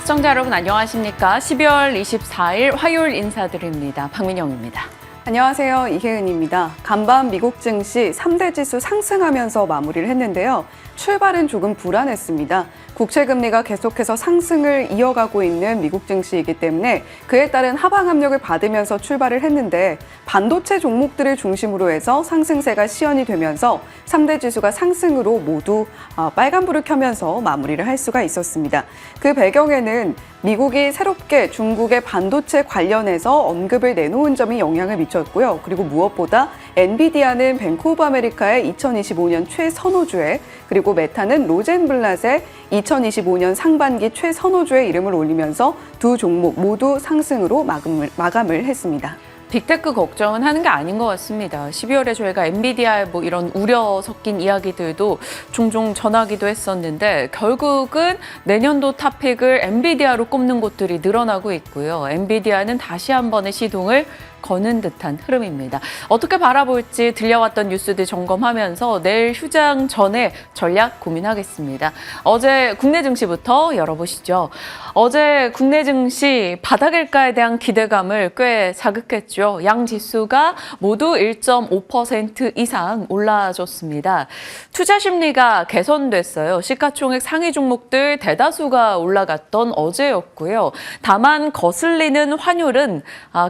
시청자 여러분 안녕하십니까? 12월 24일 화요일 인사드립니다. 박민영입니다. 안녕하세요. 이혜은입니다. 간밤 미국 증시 3대 지수 상승하면서 마무리를 했는데요. 출발은 조금 불안했습니다. 국채 금리가 계속해서 상승을 이어가고 있는 미국 증시이기 때문에 그에 따른 하방 압력을 받으면서 출발을 했는데 반도체 종목들을 중심으로 해서 상승세가 시현이 되면서 3대 지수가 상승으로 모두 빨간불을 켜면서 마무리를 할 수가 있었습니다. 그 배경에는 미국이 새롭게 중국의 반도체 관련해서 언급을 내놓은 점이 영향을 미쳤고요. 그리고 무엇보다 엔비디아는 뱅크 오브 아메리카의 2025년 최선호주에, 그리고 메타는 로젠블랏의 2025년 상반기 최선호주에 이름을 올리면서 두 종목 모두 상승으로 마감을 했습니다. 빅테크 걱정은 하는 게 아닌 것 같습니다. 12월에 저희가 엔비디아의 이런 우려 섞인 이야기들도 종종 전하기도 했었는데 결국은 내년도 탑픽을 엔비디아로 꼽는 곳들이 늘어나고 있고요. 엔비디아는 다시 한 번의 시동을 거는 듯한 흐름입니다. 어떻게 바라볼지 들려왔던 뉴스들 점검하면서 내일 휴장 전에 전략 고민하겠습니다. 어제 국내 증시부터 열어보시죠. 어제 국내 증시 바닥일까에 대한 기대감을 꽤 자극했죠. 양 지수가 모두 1.5% 이상 올라줬습니다. 투자 심리가 개선됐어요. 시가총액 상위 종목들 대다수가 올라갔던 어제였고요. 다만 거슬리는 환율은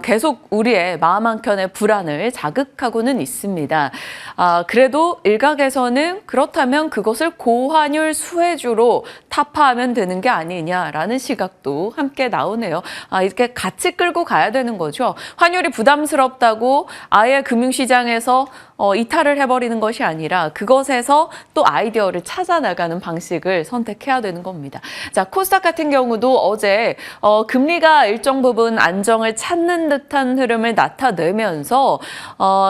계속 우리의 마음 한켠의 불안을 자극하고는 있습니다. 그래도 일각에서는 그렇다면 그것을 고환율 수혜주로 타파하면 되는 게 아니냐라는 시각도 함께 나오네요. 이렇게 같이 끌고 가야 되는 거죠. 환율이 부담스럽다고 아예 금융시장에서 이탈을 해버리는 것이 아니라 그것에서 또 아이디어를 찾아나가는 방식을 선택해야 되는 겁니다. 자, 코스닥 같은 경우도 어제 금리가 일정 부분 안정을 찾는 듯한 흐름을 나타내면서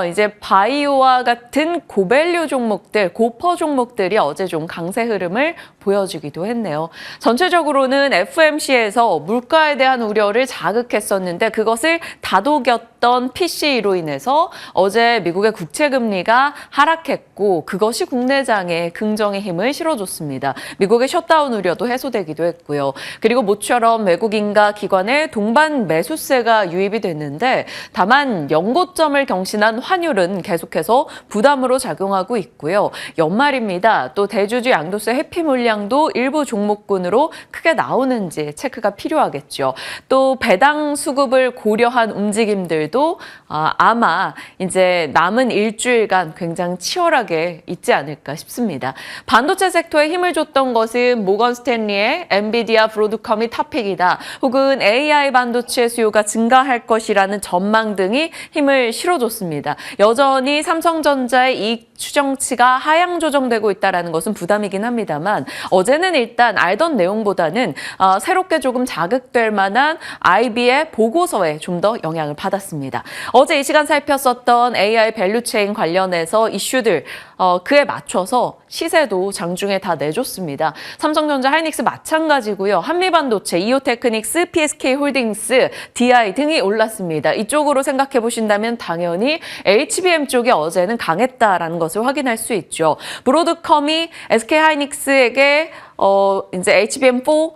이제 바이오와 같은 고밸류 종목들, 고퍼 종목들이 어제 좀 강세 흐름을 보여주기도 했네요. 전체적으로는 FOMC에서 물가에 대한 우려를 자극했었는데 그것을 다독였던 PCE로 인해서 어제 미국의 국채 금리가 하락했고 그것이 국내장에 긍정의 힘을 실어줬습니다. 미국의 셧다운 우려도 해소되기도 했고요. 그리고 모처럼 외국인과 기관의 동반 매수세가 유입이 됐는데 다만 연고점을 경신한 환율은 계속해서 부담으로 작용하고 있고요. 연말입니다. 또 대주주 양도세 회피 물량도 일부 종목군으로 크게 나오는지 체크가 필요하겠죠. 또 배당 수급을 고려한 움직임들도 아마 이제 남은 일주일간 굉장히 치열하게 있지 않을까 싶습니다. 반도체 섹터에 힘을 줬던 것은 모건 스탠리의 엔비디아 브로드컴이 탑픽이다. 혹은 AI 반도체 수요가 증가할 것이라는 전망 등이 힘을 실어줬습니다. 여전히 삼성전자의 이익 추정치가 하향 조정되고 있다는 것은 부담이긴 합니다만 어제는 일단 알던 내용보다는 새롭게 조금 자극될 만한 IB의 보고서에 좀 더 영향을 받았습니다. 어제 이 시간 살폈었던 AI 밸류체인 관련해서 이슈들 그에 맞춰서 시세도 장중에 다 내줬습니다. 삼성전자, 하이닉스 마찬가지고요. 한미반도체, 이오테크닉스, PSK홀딩스, DI 등이 올랐습니다. 이쪽으로 생각해 보신다면 당연히 HBM 쪽이 어제는 강했다라는 것을 확인할 수 있죠. 브로드컴이 SK하이닉스에게 이제 HBM4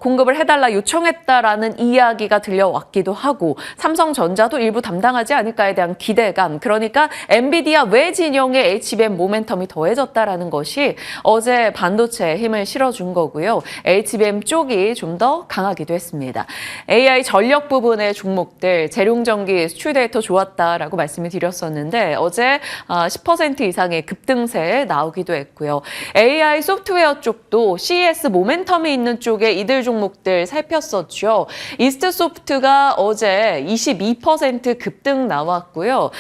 공급을 해달라 요청했다라는 이야기가 들려왔기도 하고 삼성전자도 일부 담당하지 않을까에 대한 기대감, 그러니까 엔비디아 외 진영의 HBM 모멘텀이 더해졌다라는 것이 어제 반도체에 힘을 실어준 거고요. HBM 쪽이 좀 더 강하기도 했습니다. AI 전력 부분의 종목들, 재룡전기 수출 데이터 좋았다라고 말씀을 드렸었는데 어제 10% 이상의 급등세 나오기도 했고요. AI 소프트웨어 쪽도 CES 모멘텀이 있는 쪽에 이들 종목들 살폈었죠. 이스트소프트가 어제 22% 급등 나왔고요.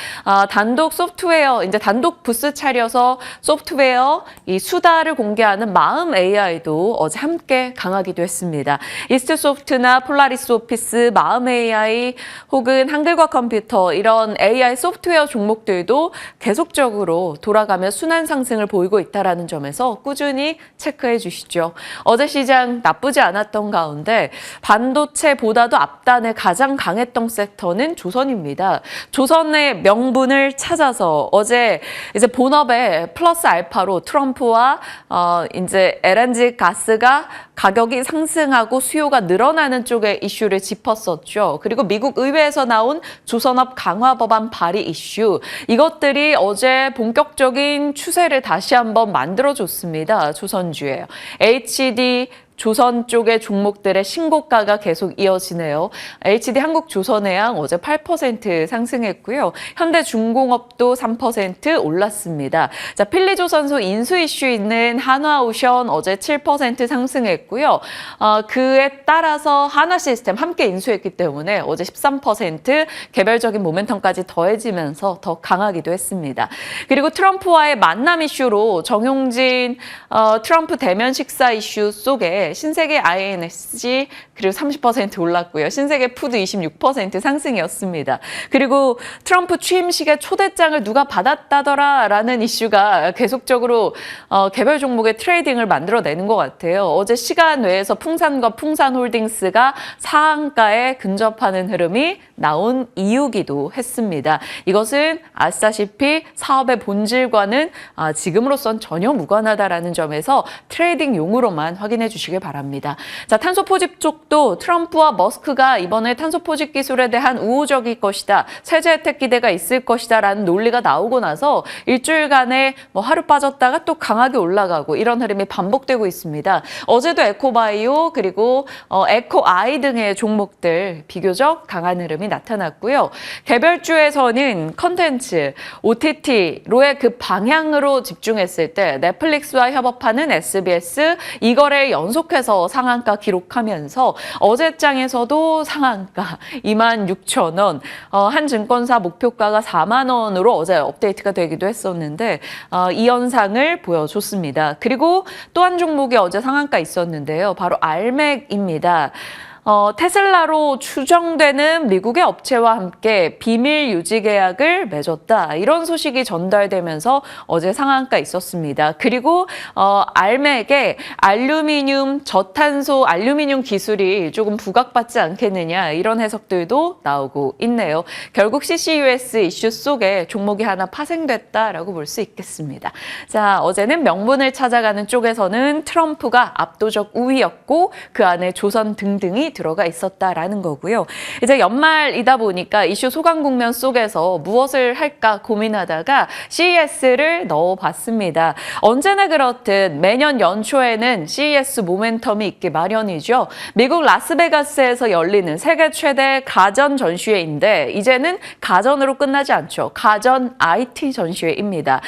단독 소프트웨어, 이제 단독 부스 차려서 소프트웨어 이 수다를 공개하는 마음 AI도 어제 함께 강하기도 했습니다. 이스트소프트나 폴라리스 오피스, 마음 AI 혹은 한글과 컴퓨터 이런 AI 소프트웨어 종목들도 계속적으로 돌아가며 순환 상승을 보이고 있다는 점에서 꾸준히 체크해 주시죠. 어제 시장 나쁘지 않았습니다. 않았던 가운데 반도체보다도 앞단에 가장 강했던 섹터는 조선입니다. 조선의 명분을 찾아서 어제 이제 본업에 플러스 알파로 트럼프와 이제 LNG 가스가 가격이 상승하고 수요가 늘어나는 쪽의 이슈를 짚었었죠. 그리고 미국 의회에서 나온 조선업 강화 법안 발의 이슈, 이것들이 어제 본격적인 추세를 다시 한번 만들어줬습니다. 조선주에. HD 조선 쪽의 종목들의 신고가가 계속 이어지네요. HD 한국조선해양 어제 8% 상승했고요. 현대중공업도 3% 올랐습니다. 자, 필리조선소 인수 이슈 있는 한화오션 어제 7% 상승했고요. 그에 따라서 하나시스템 함께 인수했기 때문에 어제 13% 개별적인 모멘텀까지 더해지면서 더 강하기도 했습니다. 그리고 트럼프와의 만남 이슈로 정용진 트럼프 대면 식사 이슈 속에 신세계 INSG 그리고 30% 올랐고요. 신세계 푸드 26% 상승이었습니다. 그리고 트럼프 취임식에 초대장을 누가 받았다더라라는 이슈가 계속적으로 개별 종목의 트레이딩을 만들어내는 것 같아요. 어제 시간 외에서 풍산과 풍산홀딩스가 상한가에 근접하는 흐름이 나온 이유기도 했습니다. 이것은 아시다시피 사업의 본질과는 지금으로선 전혀 무관하다라는 점에서 트레이딩용으로만 확인해 주시길 바랍니다. 자, 탄소 포집 쪽도 트럼프와 머스크가 이번에 탄소 포집 기술에 대한 우호적일 것이다, 세제 혜택 기대가 있을 것이다라는 논리가 나오고 나서 일주일간에 하루 빠졌다가 또 강하게 올라가고 이런 흐름이 반복되고 있습니다. 어제도 에코바이오 그리고 에코아이 등의 종목들 비교적 강한 흐름이 나타났고요. 개별주에서는 컨텐츠, OTT로의 그 방향으로 집중했을 때 넷플릭스와 협업하는 SBS 이거를 연속해서 상한가 기록하면서 어제장에서도 상한가 26,000원, 한 증권사 목표가가 4만 원으로 어제 업데이트가 되기도 했었는데 이 현상을 보여줬습니다. 그리고 또 한 종목이 어제 상한가 있었는데요. 바로 알맥입니다. 테슬라로 추정되는 미국의 업체와 함께 비밀 유지 계약을 맺었다. 이런 소식이 전달되면서 어제 상한가 있었습니다. 그리고 알맥의 알루미늄 저탄소 알루미늄 기술이 조금 부각받지 않겠느냐 이런 해석들도 나오고 있네요. 결국 CCUS 이슈 속에 종목이 하나 파생됐다라고 볼 수 있겠습니다. 자, 어제는 명분을 찾아가는 쪽에서는 트럼프가 압도적 우위였고 그 안에 조선 등등이 들어가 있었다라는 거고요. 이제 연말이다 보니까 이슈 소강 국면 속에서 무엇을 할까 고민하다가 CES를 넣어봤습니다. 언제나 그렇듯 매년 연초에는 CES 모멘텀이 있기 마련이죠. 미국 라스베가스에서 열리는 세계 최대 가전 전시회인데 이제는 가전으로 끝나지 않죠. 가전 IT 전시회입니다.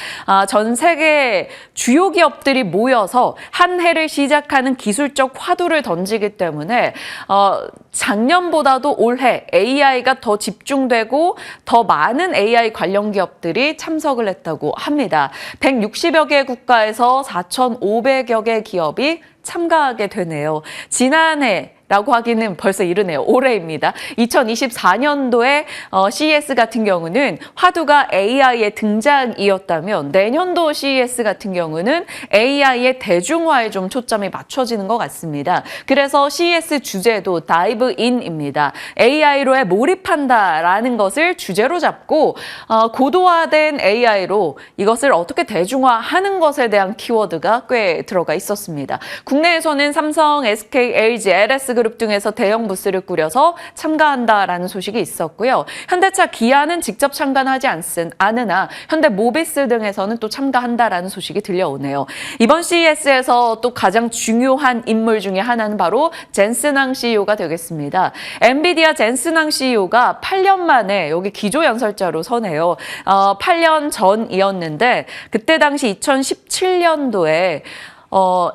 전 세계 주요 기업들이 모여서 한 해를 시작하는 기술적 화두를 던지기 때문에 작년보다도 올해 AI가 더 집중되고 더 많은 AI 관련 기업들이 참석을 했다고 합니다. 160여 개 국가에서 4,500여 개 기업이 참가하게 되네요. 지난해 라고 하기는 벌써 이르네요. 올해입니다. 2024년도에 CES 같은 경우는 화두가 AI의 등장이었다면 내년도 CES 같은 경우는 AI의 대중화에 좀 초점이 맞춰지는 것 같습니다. 그래서 CES 주제도 다이브 인입니다. AI로에 몰입한다라는 것을 주제로 잡고 고도화된 AI로 이것을 어떻게 대중화하는 것에 대한 키워드가 꽤 들어가 있었습니다. 국내에서는 삼성, SK, LG, LS 그룹 등에서 대형 부스를 꾸려서 참가한다라는 소식이 있었고요. 현대차, 기아는 직접 참가하지 않으나 현대모비스 등에서는 또 참가한다라는 소식이 들려오네요. 이번 CES에서 또 가장 중요한 인물 중에 하나는 바로 젠슨왕 CEO가 되겠습니다. 엔비디아 젠슨왕 CEO가 8년 만에 여기 기조연설자로 서네요. 8년 전이었는데 그때 당시 2017년도에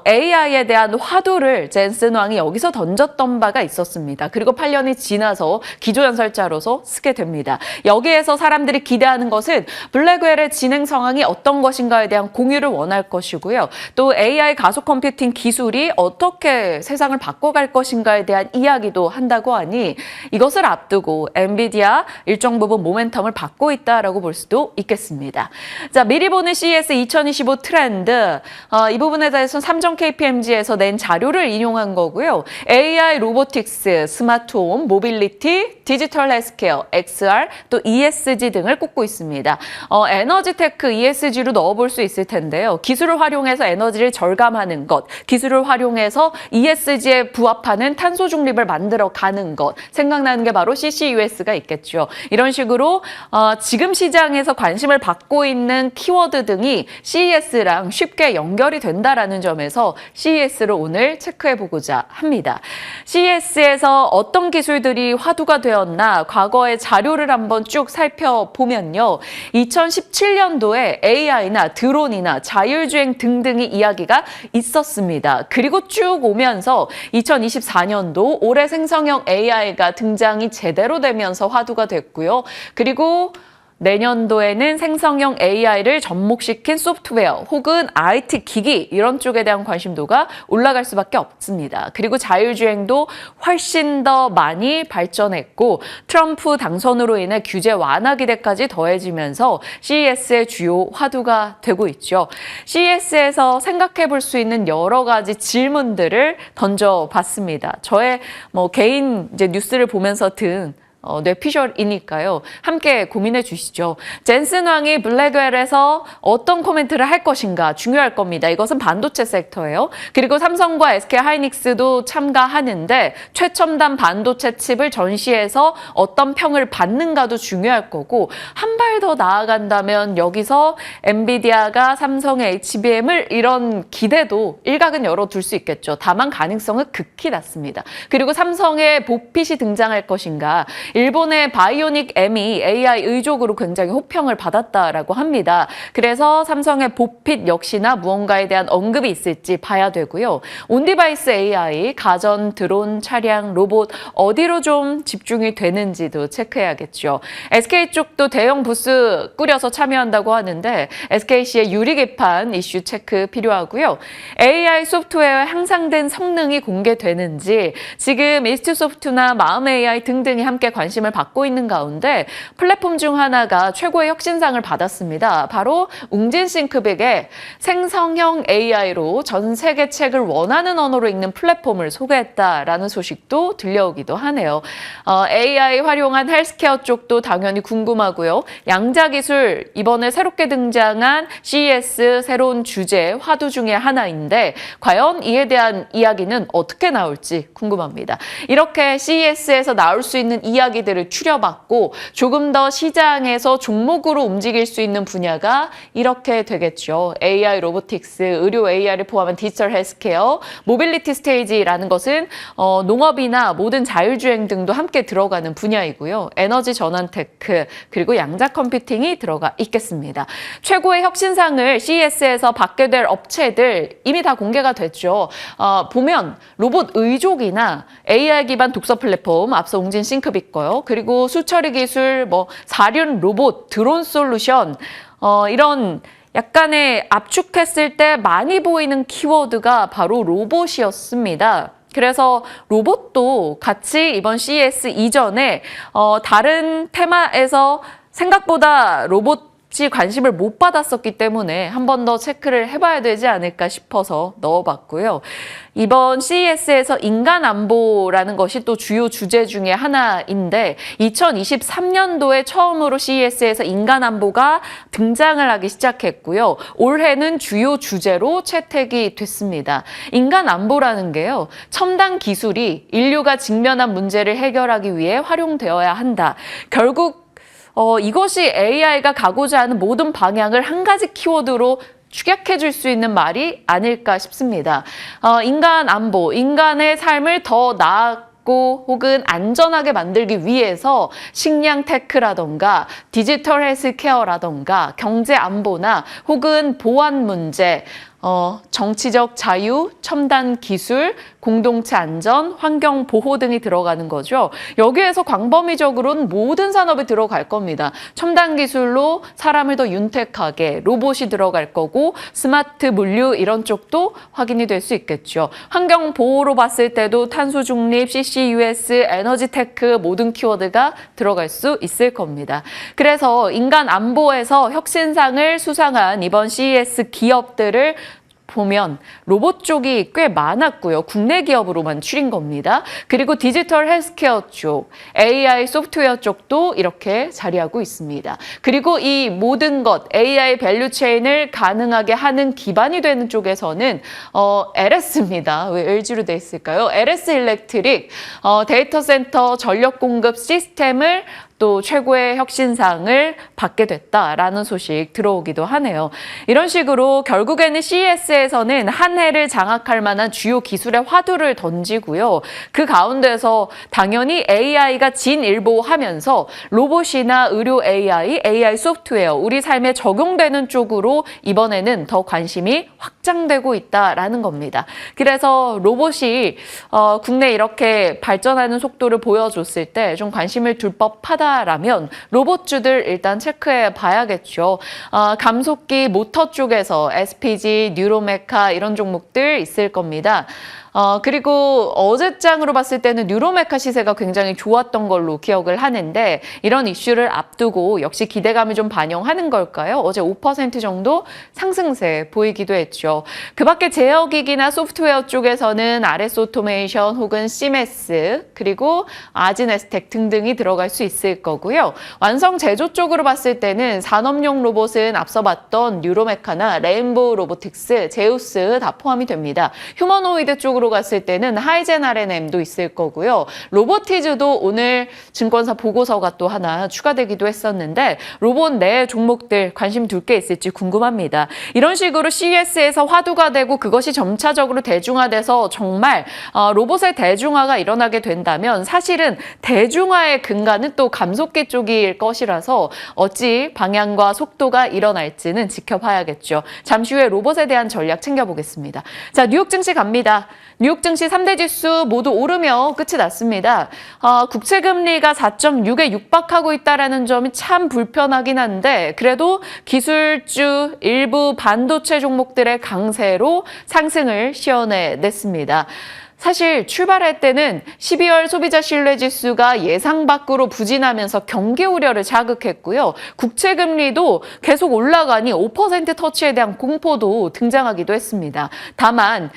AI에 대한 화두를 젠슨 왕이 여기서 던졌던 바가 있었습니다. 그리고 8년이 지나서 기조연설자로서 쓰게 됩니다. 여기에서 사람들이 기대하는 것은 블랙웰의 진행 상황이 어떤 것인가에 대한 공유를 원할 것이고요. 또 AI 가속 컴퓨팅 기술이 어떻게 세상을 바꿔갈 것인가에 대한 이야기도 한다고 하니 이것을 앞두고 엔비디아 일정 부분 모멘텀을 받고 있다라고 볼 수도 있겠습니다. 자, 미리 보는 CES 2025 트렌드, 이 부분에 대해 엔비디아에서 삼성 KPMG에서 낸 자료를 인용한 거고요. AI, 로보틱스, 스마트홈, 모빌리티, 디지털 헬스케어, XR, 또 ESG 등을 꼽고 있습니다. 에너지 테크 ESG로 넣어볼 수 있을 텐데요. 기술을 활용해서 에너지를 절감하는 것, 기술을 활용해서 ESG에 부합하는 탄소 중립을 만들어 가는 것, 생각나는 게 바로 CCUS가 있겠죠. 이런 식으로 지금 시장에서 관심을 받고 있는 키워드 등이 CES랑 쉽게 연결이 된다라는 점에서 CES를 오늘 체크해보고자 합니다. CES에서 어떤 기술들이 화두가 되었나 과거의 자료를 한번 쭉 살펴보면요. 2017년도에 AI나 드론이나 자율주행 등등의 이야기가 있었습니다. 그리고 쭉 오면서 2024년도 올해 생성형 AI가 등장이 제대로 되면서 화두가 됐고요. 그리고 내년도에는 생성형 AI를 접목시킨 소프트웨어 혹은 IT 기기 이런 쪽에 대한 관심도가 올라갈 수밖에 없습니다. 그리고 자율주행도 훨씬 더 많이 발전했고 트럼프 당선으로 인해 규제 완화 기대까지 더해지면서 CES의 주요 화두가 되고 있죠. CES에서 생각해 볼 수 있는 여러 가지 질문들을 던져봤습니다. 저의 개인 뉴스를 보면서 든 뇌피셜이니까요. 함께 고민해 주시죠. 젠슨 왕이 블랙웰에서 어떤 코멘트를 할 것인가 중요할 겁니다. 이것은 반도체 섹터예요. 그리고 삼성과 SK 하이닉스도 참가하는데 최첨단 반도체 칩을 전시해서 어떤 평을 받는가도 중요할 거고 한 발 더 나아간다면 여기서 엔비디아가 삼성의 HBM을 이런 기대도 일각은 열어둘 수 있겠죠. 다만 가능성은 극히 낮습니다. 그리고 삼성의 보핏이 등장할 것인가 일본의 바이오닉 M이 AI 의족으로 굉장히 호평을 받았다라고 합니다. 그래서 삼성의 보핏 역시나 무언가에 대한 언급이 있을지 봐야 되고요. 온디바이스 AI, 가전, 드론, 차량, 로봇 어디로 좀 집중이 되는지도 체크해야겠죠. SK 쪽도 대형 부스 꾸려서 참여한다고 하는데 SKC의 유리 개판 이슈 체크 필요하고요. AI 소프트웨어의 향상된 성능이 공개되는지 지금 이스트소프트나 마음 AI 등등이 함께 관심을 받고 있는 가운데 플랫폼 중 하나가 최고의 혁신상을 받았습니다. 바로 웅진싱크빅의 생성형 AI로 전 세계 책을 원하는 언어로 읽는 플랫폼을 소개했다라는 소식도 들려오기도 하네요. AI 활용한 헬스케어 쪽도 당연히 궁금하고요. 양자 기술 이번에 새롭게 등장한 CES 새로운 주제 화두 중에 하나인데 과연 이에 대한 이야기는 어떻게 나올지 궁금합니다. 이렇게 CES에서 나올 수 있는 이야기들을 추려봤고 조금 더 시장에서 종목으로 움직일 수 있는 분야가 이렇게 되겠죠. AI, 로보틱스, 의료 AI를 포함한 디지털 헬스케어, 모빌리티 스테이지라는 것은 농업이나 모든 자율주행 등도 함께 들어가는 분야이고요. 에너지 전환 테크, 그리고 양자 컴퓨팅이 들어가 있겠습니다. 최고의 혁신상을 CES에서 받게 될 업체들 이미 다 공개가 됐죠. 보면 로봇 의족이나 AI 기반 독서 플랫폼, 앞서 웅진 싱크빅 거요. 그리고 수처리 기술, 사륜 로봇, 드론 솔루션, 이런 약간의 압축했을 때 많이 보이는 키워드가 바로 로봇이었습니다. 그래서 로봇도 같이 이번 CES 이전에 다른 테마에서 생각보다 로봇이 관심을 못 받았었기 때문에 한 번 더 체크를 해봐야 되지 않을까 싶어서 넣어봤고요. 이번 CES에서 인간 안보라는 것이 또 주요 주제 중에 하나인데 2023년도에 처음으로 CES에서 인간 안보가 등장을 하기 시작했고요. 올해는 주요 주제로 채택이 됐습니다. 인간 안보라는 게요. 첨단 기술이 인류가 직면한 문제를 해결하기 위해 활용되어야 한다. 결국 이것이 AI가 가고자 하는 모든 방향을 한 가지 키워드로 축약해 줄 수 있는 말이 아닐까 싶습니다. 인간 안보, 인간의 삶을 더 나았고 혹은 안전하게 만들기 위해서 식량 테크라던가 디지털 헬스케어라던가 경제 안보나 혹은 보안 문제, 정치적 자유, 첨단 기술, 공동체 안전, 환경 보호 등이 들어가는 거죠. 여기에서 광범위적으로는 모든 산업이 들어갈 겁니다. 첨단 기술로 사람을 더 윤택하게 로봇이 들어갈 거고 스마트 물류 이런 쪽도 확인이 될 수 있겠죠. 환경 보호로 봤을 때도 탄소 중립, CCUS, 에너지 테크 모든 키워드가 들어갈 수 있을 겁니다. 그래서 인간 안보에서 혁신상을 수상한 이번 CES 기업들을 보면 로봇 쪽이 꽤 많았고요. 국내 기업으로만 추린 겁니다. 그리고 디지털 헬스케어 쪽, AI 소프트웨어 쪽도 이렇게 자리하고 있습니다. 그리고 이 모든 것, AI 밸류 체인을 가능하게 하는 기반이 되는 쪽에서는 LS입니다. 왜 LG로 돼 있을까요? LS 일렉트릭 데이터 센터 전력 공급 시스템을 또 최고의 혁신상을 받게 됐다라는 소식 들어오기도 하네요. 이런 식으로 결국에는 CES에서는 한 해를 장악할 만한 주요 기술의 화두를 던지고요. 그 가운데서 당연히 AI가 진일보하면서 로봇이나 의료 AI, AI 소프트웨어, 우리 삶에 적용되는 쪽으로 이번에는 더 관심이 확장되고 있다라는 겁니다. 그래서 로봇이 국내 이렇게 발전하는 속도를 보여줬을 때 좀 관심을 둘 법하다라면 로봇주들 일단 체크해 봐야겠죠. 감속기 모터 쪽에서 SPG, 뉴로메카 이런 종목들 있을 겁니다. 그리고 어제장으로 봤을 때는 뉴로메카 시세가 굉장히 좋았던 걸로 기억을 하는데 이런 이슈를 앞두고 역시 기대감을 좀 반영하는 걸까요? 어제 5% 정도 상승세 보이기도 했죠. 그 밖에 제어기기나 소프트웨어 쪽에서는 RS 오토메이션 혹은 시메스 그리고 아진에스텍 등등이 들어갈 수 있을 거고요. 완성 제조 쪽으로 봤을 때는 산업용 로봇은 앞서 봤던 뉴로메카나 레인보우 로보틱스, 제우스 다 포함이 됩니다. 휴머노이드 쪽으로 갔을 때는 하이젠 R&M도 있을 거고요. 로보티즈도 오늘 증권사 보고서가 또 하나 추가되기도 했었는데 로봇 내 종목들 관심 둘 게 있을지 궁금합니다. 이런 식으로 CES에서 화두가 되고 그것이 점차적으로 대중화돼서 정말 로봇의 대중화가 일어나게 된다면 사실은 대중화의 근간은 또 감속기 쪽일 것이라서 어찌 방향과 속도가 일어날지는 지켜봐야겠죠. 잠시 후에 로봇에 대한 전략 챙겨보겠습니다. 자, 뉴욕 증시 갑니다. 뉴욕 증시 3대 지수 모두 오르며 끝이 났습니다. 국채금리가 4.6에 육박하고 있다는 점이 참 불편하긴 한데 그래도 기술주 일부 반도체 종목들의 강세로 상승을 시원해냈습니다. 사실 출발할 때는 12월 소비자 신뢰지수가 예상 밖으로 부진하면서 경기 우려를 자극했고요. 국채금리도 계속 올라가니 5% 터치에 대한 공포도 등장하기도 했습니다. 다만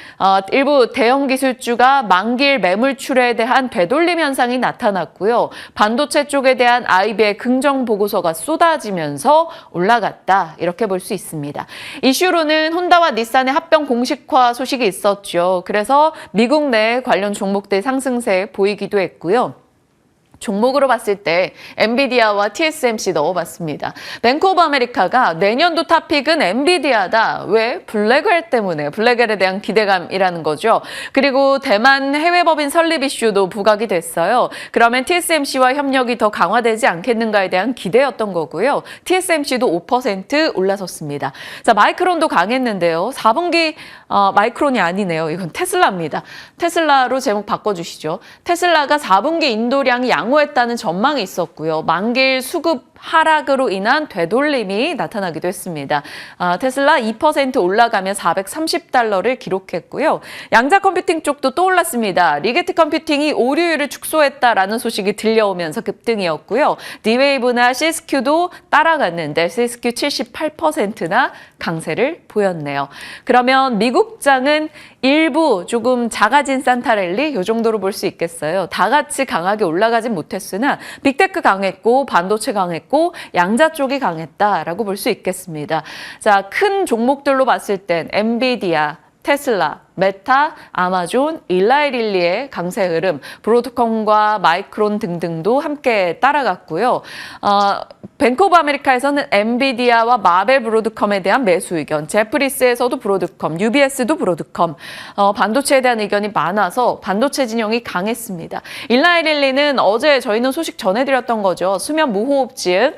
일부 대형 기술주가 만기일 매물출에 대한 되돌림 현상이 나타났고요. 반도체 쪽에 대한 IB의 긍정 보고서가 쏟아지면서 올라갔다. 이렇게 볼 수 있습니다. 이슈로는 혼다와 닛산의 합병 공식화 소식이 있었죠. 그래서 미국 내 관련 종목들 상승세 보이기도 했고요. 종목으로 봤을 때 엔비디아와 TSMC 넣어봤습니다. 뱅크 오브 아메리카가 내년도 탑픽은 엔비디아다. 왜? 블랙웰 때문에. 블랙웰에 대한 기대감이라는 거죠. 그리고 대만 해외법인 설립 이슈도 부각이 됐어요. 그러면 TSMC와 협력이 더 강화되지 않겠는가에 대한 기대였던 거고요. TSMC도 5% 올라섰습니다. 자, 마이크론도 강했는데요. 4분기 마이크론이 아니네요. 이건 테슬라입니다. 테슬라로 제목 바꿔주시죠. 테슬라가 4분기 인도량이 양호했다는 전망이 있었고요. 만기일 수급 하락으로 인한 되돌림이 나타나기도 했습니다. 테슬라 2% 올라가며 $430를 기록했고요. 양자 컴퓨팅 쪽도 또 올랐습니다. 리게트 컴퓨팅이 오류율을 축소했다라는 소식이 들려오면서 급등이었고요. D-Wave나 시스큐도 따라갔는데 시스큐 78%나 강세를 보였네요. 그러면 미국장은 일부 조금 작아진 산타랠리 이 정도로 볼 수 있겠어요. 다 같이 강하게 올라가진 못했으나 빅테크 강했고 반도체 강했고 양자 쪽이 강했다라고 볼 수 있겠습니다. 자, 큰 종목들로 봤을 땐 엔비디아, 테슬라, 메타, 아마존, 일라이릴리의 강세 흐름, 브로드컴과 마이크론 등등도 함께 따라갔고요. 뱅크 오브 아메리카에서는 엔비디아와 마벨 브로드컴에 대한 매수 의견, 제프리스에서도 브로드컴, UBS도 브로드컴, 반도체에 대한 의견이 많아서 반도체 진영이 강했습니다. 일라이릴리는 어제 저희는 소식 전해드렸던 거죠. 수면 무호흡증,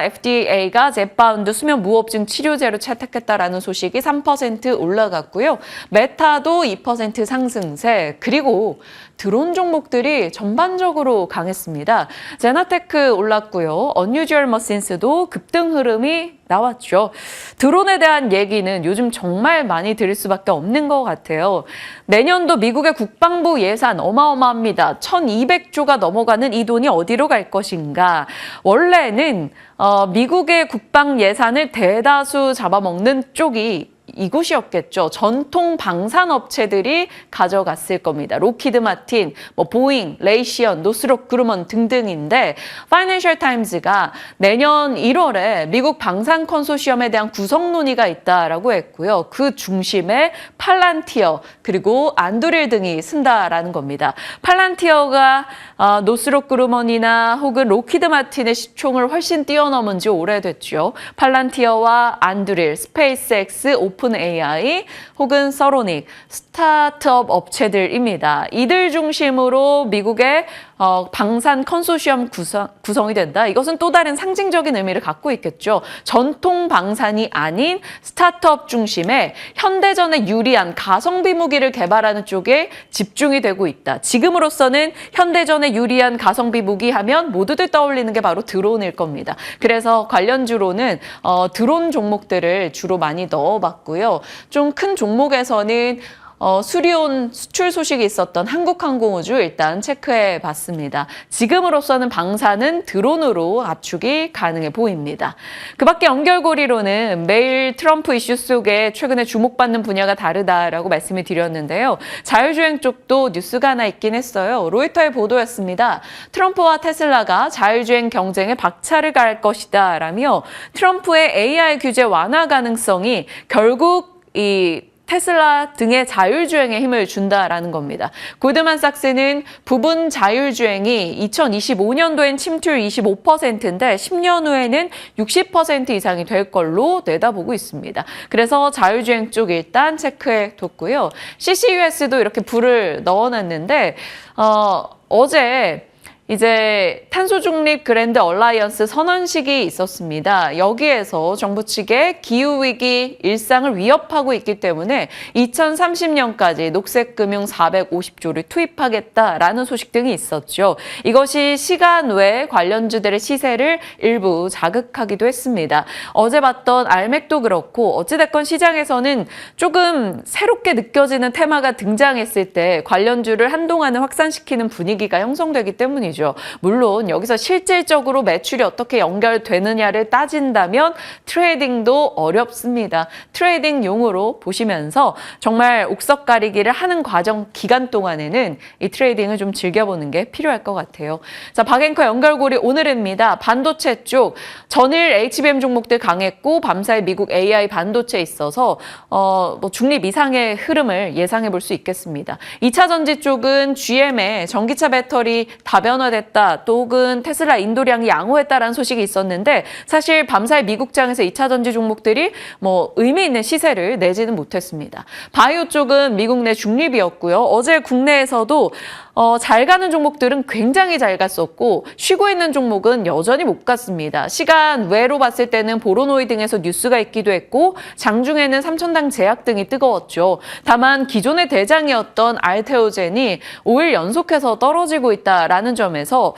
FDA가 젯바운드 수면 무호흡증 치료제로 채택했다라는 소식이 3% 올라갔고요. 메타도 2% 상승세, 그리고 드론 종목들이 전반적으로 강했습니다. 제나테크 올랐고요. 언유주얼 머신스도 급등 흐름이 나왔죠. 드론에 대한 얘기는 요즘 정말 많이 들을 수밖에 없는 것 같아요. 내년도 미국의 국방부 예산 어마어마합니다. 1,200조가 넘어가는 이 돈이 어디로 갈 것인가. 원래는 미국의 국방 예산을 대다수 잡아먹는 쪽이 이곳이었겠죠. 전통 방산업체들이 가져갔을 겁니다. 로키드 마틴, 보잉, 레이시언, 노스롭 그루먼 등등인데 파이낸셜 타임즈가 내년 1월에 미국 방산 컨소시엄에 대한 구성 논의가 있다라고 했고요. 그 중심에 팔란티어 그리고 안드릴 등이 쓴다라는 겁니다. 팔란티어가 노스롭 그루먼이나 혹은 로키드 마틴의 시총을 훨씬 뛰어넘은 지 오래됐죠. 팔란티어와 안드릴, 스페이스X, 오픈 AI 혹은 서로닉, 스타트업 업체들입니다. 이들 중심으로 미국의 방산 컨소시엄 구성이 된다. 이것은 또 다른 상징적인 의미를 갖고 있겠죠. 전통 방산이 아닌 스타트업 중심의 현대전에 유리한 가성비 무기를 개발하는 쪽에 집중이 되고 있다. 지금으로서는 현대전에 유리한 가성비 무기 하면 모두들 떠올리는 게 바로 드론일 겁니다. 그래서 관련주로는 드론 종목들을 주로 많이 넣어봤고요. 좀 큰 종목에서는 수리온 수출 소식이 있었던 한국항공우주 일단 체크해 봤습니다. 지금으로서는 방산은 드론으로 압축이 가능해 보입니다. 그 밖에 연결고리로는 매일 트럼프 이슈 속에 최근에 주목받는 분야가 다르다라고 말씀을 드렸는데요. 자율주행 쪽도 뉴스가 하나 있긴 했어요. 로이터의 보도였습니다. 트럼프와 테슬라가 자율주행 경쟁에 박차를 가할 것이다 라며 트럼프의 AI 규제 완화 가능성이 결국 이 테슬라 등의 자율주행에 힘을 준다라는 겁니다. 골드만삭스는 부분 자율주행이 2025년도엔 침투율 25%인데 10년 후에는 60% 이상이 될 걸로 내다보고 있습니다. 그래서 자율주행 쪽 일단 체크해 뒀고요. CCUS도 이렇게 불을 넣어놨는데 어제 이제 탄소 중립 그랜드 얼라이언스 선언식이 있었습니다. 여기에서 정부 측의 기후위기 일상을 위협하고 있기 때문에 2030년까지 녹색금융 450조를 투입하겠다라는 소식 등이 있었죠. 이것이 시간 외 관련주들의 시세를 일부 자극하기도 했습니다. 어제 봤던 알맥도 그렇고 어찌됐건 시장에서는 조금 새롭게 느껴지는 테마가 등장했을 때 관련주를 한동안은 확산시키는 분위기가 형성되기 때문이죠. 물론 여기서 실질적으로 매출이 어떻게 연결되느냐를 따진다면 트레이딩도 어렵습니다. 트레이딩용으로 보시면서 정말 옥석 가리기를 하는 과정 기간 동안에는 이 트레이딩을 좀 즐겨보는 게 필요할 것 같아요. 자, 박앵커 연결고리 오늘입니다. 반도체 쪽 전일 HBM 종목들 강했고 밤사이 미국 AI 반도체에 있어서 중립 이상의 흐름을 예상해 볼 수 있겠습니다. 2차 전지 쪽은 GM의 전기차 배터리 다변화됐다. 또 혹은 테슬라 인도량이 양호했다라는 소식이 있었는데 사실 밤사이 미국장에서 2차 전지 종목들이 의미 있는 시세를 내지는 못했습니다. 바이오 쪽은 미국 내 중립이었고요. 어제 국내에서도 잘 가는 종목들은 굉장히 잘 갔었고 쉬고 있는 종목은 여전히 못 갔습니다. 시간 외로 봤을 때는 보로노이 등에서 뉴스가 있기도 했고 장중에는 삼천당 제약 등이 뜨거웠죠. 다만 기존의 대장이었던 알테오젠이 5일 연속해서 떨어지고 있다라는 점에서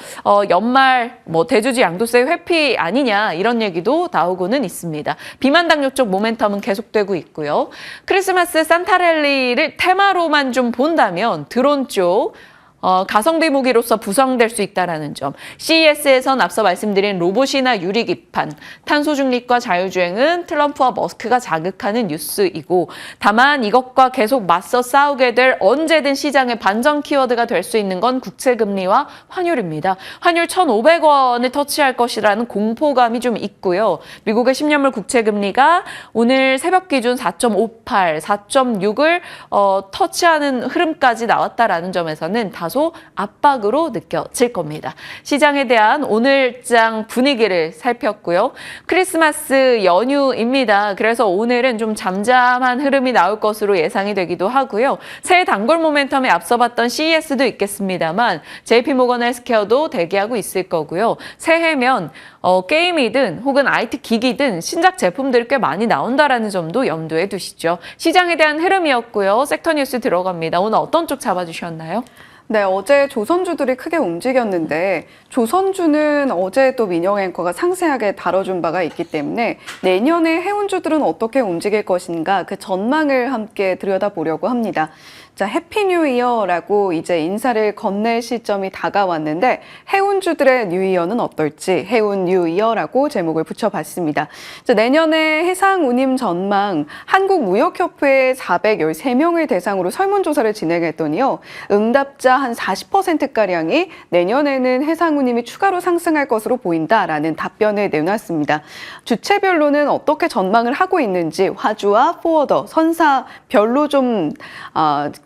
연말 대주주 양도세 회피 아니냐 이런 얘기도 나오고는 있습니다. 비만당뇨 쪽 모멘텀은 계속되고 있고요. 크리스마스 산타랠리를 테마로만 좀 본다면 드론 쪽 가성비 무기로서 부상될 수 있다는 점. CES에선 앞서 말씀드린 로봇이나 유리기판, 탄소 중립과 자율주행은 트럼프와 머스크가 자극하는 뉴스이고 다만 이것과 계속 맞서 싸우게 될 언제든 시장의 반전 키워드가 될 수 있는 건 국채금리와 환율입니다. 환율 1,500원을 터치할 것이라는 공포감이 좀 있고요. 미국의 10년물 국채금리가 오늘 새벽 기준 4.58, 4.6을 터치하는 흐름까지 나왔다라는 점에서는 다소 압박으로 느껴질 겁니다. 시장에 대한 오늘장 분위기를 살폈고요. 크리스마스 연휴입니다. 그래서 오늘은 좀 잠잠한 흐름이 나올 것으로 예상이 되기도 하고요. 새해 단골 모멘텀에 앞서 봤던 CES도 있겠습니다만 JP모건 헬스케어도 대기하고 있을 거고요. 새해면 게임이든 혹은 IT 기기든 신작 제품들이 꽤 많이 나온다라는 점도 염두에 두시죠. 시장에 대한 흐름이었고요. 섹터 뉴스 들어갑니다. 오늘 어떤 쪽 잡아주셨나요? 네, 어제 조선주들이 크게 움직였는데 조선주는 어제 또 민영 앵커가 상세하게 다뤄준 바가 있기 때문에 내년에 해운주들은 어떻게 움직일 것인가 그 전망을 함께 들여다보려고 합니다. 자, 해피 뉴 이어라고 이제 인사를 건넬 시점이 다가왔는데 해운주들의 뉴 이어는 어떨지 해운 뉴 이어라고 제목을 붙여봤습니다. 자, 내년에 해상 운임 전망 한국무역협회 413명을 대상으로 설문조사를 진행했더니요. 응답자 한 40%가량이 내년에는 해상 운임이 추가로 상승할 것으로 보인다라는 답변을 내놨습니다. 주체별로는 어떻게 전망을 하고 있는지 화주와 포워더, 선사별로 좀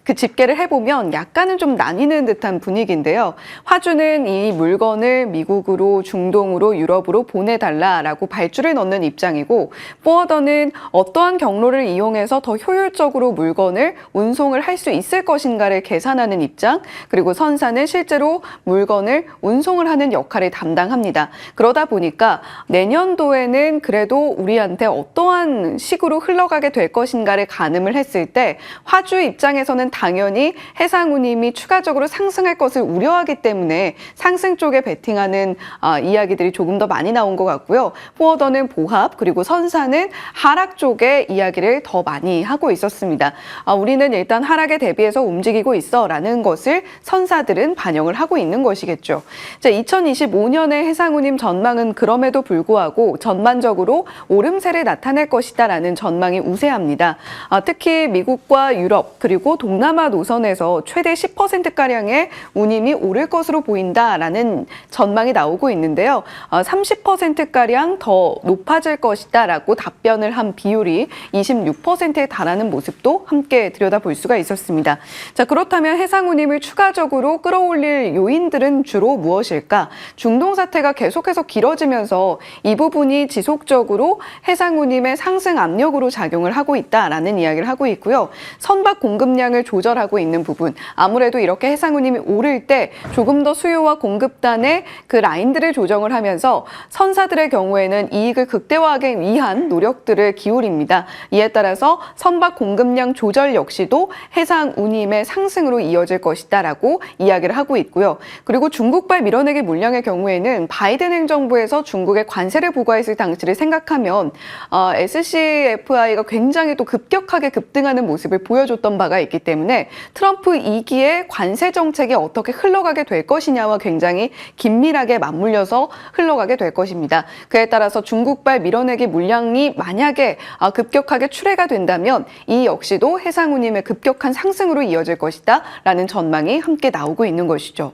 그 집계를 해보면 약간은 좀 나뉘는 듯한 분위기인데요. 화주는 이 물건을 미국으로, 중동으로, 유럽으로 보내달라라고 발주를 넣는 입장이고, 포워더는 어떠한 경로를 이용해서 더 효율적으로 물건을 운송을 할 수 있을 것인가를 계산하는 입장, 그리고 선사는 실제로 물건을 운송을 하는 역할을 담당합니다. 그러다 보니까 내년도에는 그래도 우리한테 어떠한 식으로 흘러가게 될 것인가를 가늠을 했을 때 화주 입장에서는 당연히 해상 운임이 추가적으로 상승할 것을 우려하기 때문에 상승 쪽에 베팅하는 이야기들이 조금 더 많이 나온 것 같고요. 포워더는 보합, 그리고 선사는 하락 쪽의 이야기를 더 많이 하고 있었습니다. 우리는 일단 하락에 대비해서 움직이고 있어 라는 것을 선사들은 반영을 하고 있는 것이겠죠. 자, 2025년의 해상 운임 전망은 그럼에도 불구하고 전반적으로 오름세를 나타낼 것이다 라는 전망이 우세합니다. 특히 미국과 유럽 그리고 동남아 노선에서 최대 10%가량의 운임이 오를 것으로 보인다라는 전망이 나오고 있는데요. 30%가량 더 높아질 것이다 라고 답변을 한 비율이 26%에 달하는 모습도 함께 들여다볼 수가 있었습니다. 자, 그렇다면 해상 운임을 추가적으로 끌어올릴 요인들은 주로 무엇일까? 중동 사태가 계속해서 길어지면서 이 부분이 지속적으로 해상 운임의 상승 압력으로 작용을 하고 있다라는 이야기를 하고 있고요. 선박 공급량을 조절하고 있는 부분, 아무래도 이렇게 해상 운임이 오를 때 조금 더 수요와 공급단의 그 라인들을 조정을 하면서 선사들의 경우에는 이익을 극대화하기 위한 노력들을 기울입니다. 이에 따라서 선박 공급량 조절 역시도 해상 운임의 상승으로 이어질 것이다라고 이야기를 하고 있고요. 그리고 중국발 밀어내기 물량의 경우에는 바이든 행정부에서 중국에 관세를 부과했을 당시를 생각하면 SCFI가 굉장히 또 급격하게 급등하는 모습을 보여줬던 바가 있기 때문에 트럼프 2기의 관세 정책이 어떻게 흘러가게 될 것이냐와 굉장히 긴밀하게 맞물려서 흘러가게 될 것입니다. 그에 따라서 중국발 밀어내기 물량이 만약에 급격하게 출해가 된다면 이 역시도 해상 운임의 급격한 상승으로 이어질 것이다 라는 전망이 함께 나오고 있는 것이죠.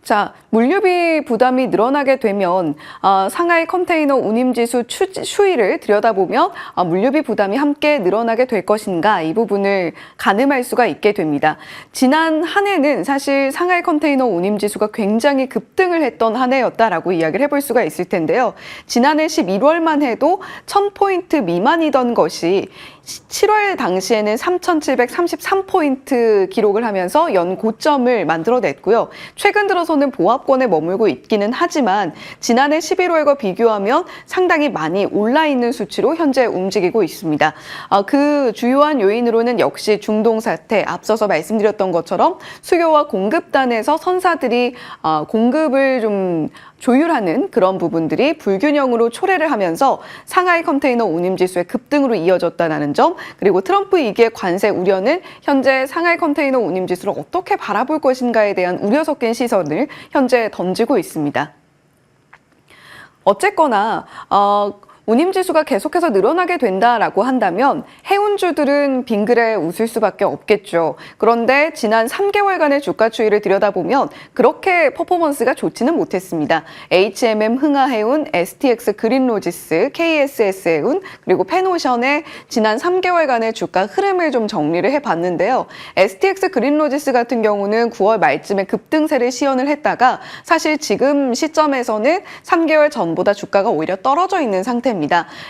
자, 물류비 부담이 늘어나게 되면 상하이 컨테이너 운임지수 추이를 들여다보면 물류비 부담이 함께 늘어나게 될 것인가 이 부분을 가늠할 수가 있게 됩니다. 지난 한 해는 사실 상하이 컨테이너 운임지수가 굉장히 급등을 했던 한 해였다라고 이야기를 해볼 수가 있을 텐데요. 지난해 11월만 해도 1000포인트 미만이던 것이 7월 당시에는 3,733포인트 기록을 하면서 연고점을 만들어냈고요. 최근 들어서는 보합권에 머물고 있기는 하지만 지난해 11월과 비교하면 상당히 많이 올라 있는 수치로 현재 움직이고 있습니다. 그 주요한 요인으로는 역시 중동 사태, 앞서서 말씀드렸던 것처럼 수요와 공급단에서 선사들이 공급을 좀 조율하는 그런 부분들이 불균형으로 초래를 하면서 상하이 컨테이너 운임지수의 급등으로 이어졌다는 점, 그리고 트럼프 2기의 관세 우려는 현재 상하이 컨테이너 운임지수를 어떻게 바라볼 것인가에 대한 우려 섞인 시선을 현재 던지고 있습니다. 어쨌거나 운임지수가 계속해서 늘어나게 된다라고 한다면 해운주들은 빙글에 웃을 수밖에 없겠죠. 그런데 지난 3개월간의 주가 추이를 들여다보면 그렇게 퍼포먼스가 좋지는 못했습니다. HMM 흥하해운, STX 그린로지스, KSS 해운, 그리고 펜오션의 지난 3개월간의 주가 흐름을 좀 정리를 해봤는데요. STX 그린로지스 같은 경우는 9월 말쯤에 급등세를 시연을 했다가 사실 지금 시점에서는 3개월 전보다 주가가 오히려 떨어져 있는 상태입니다.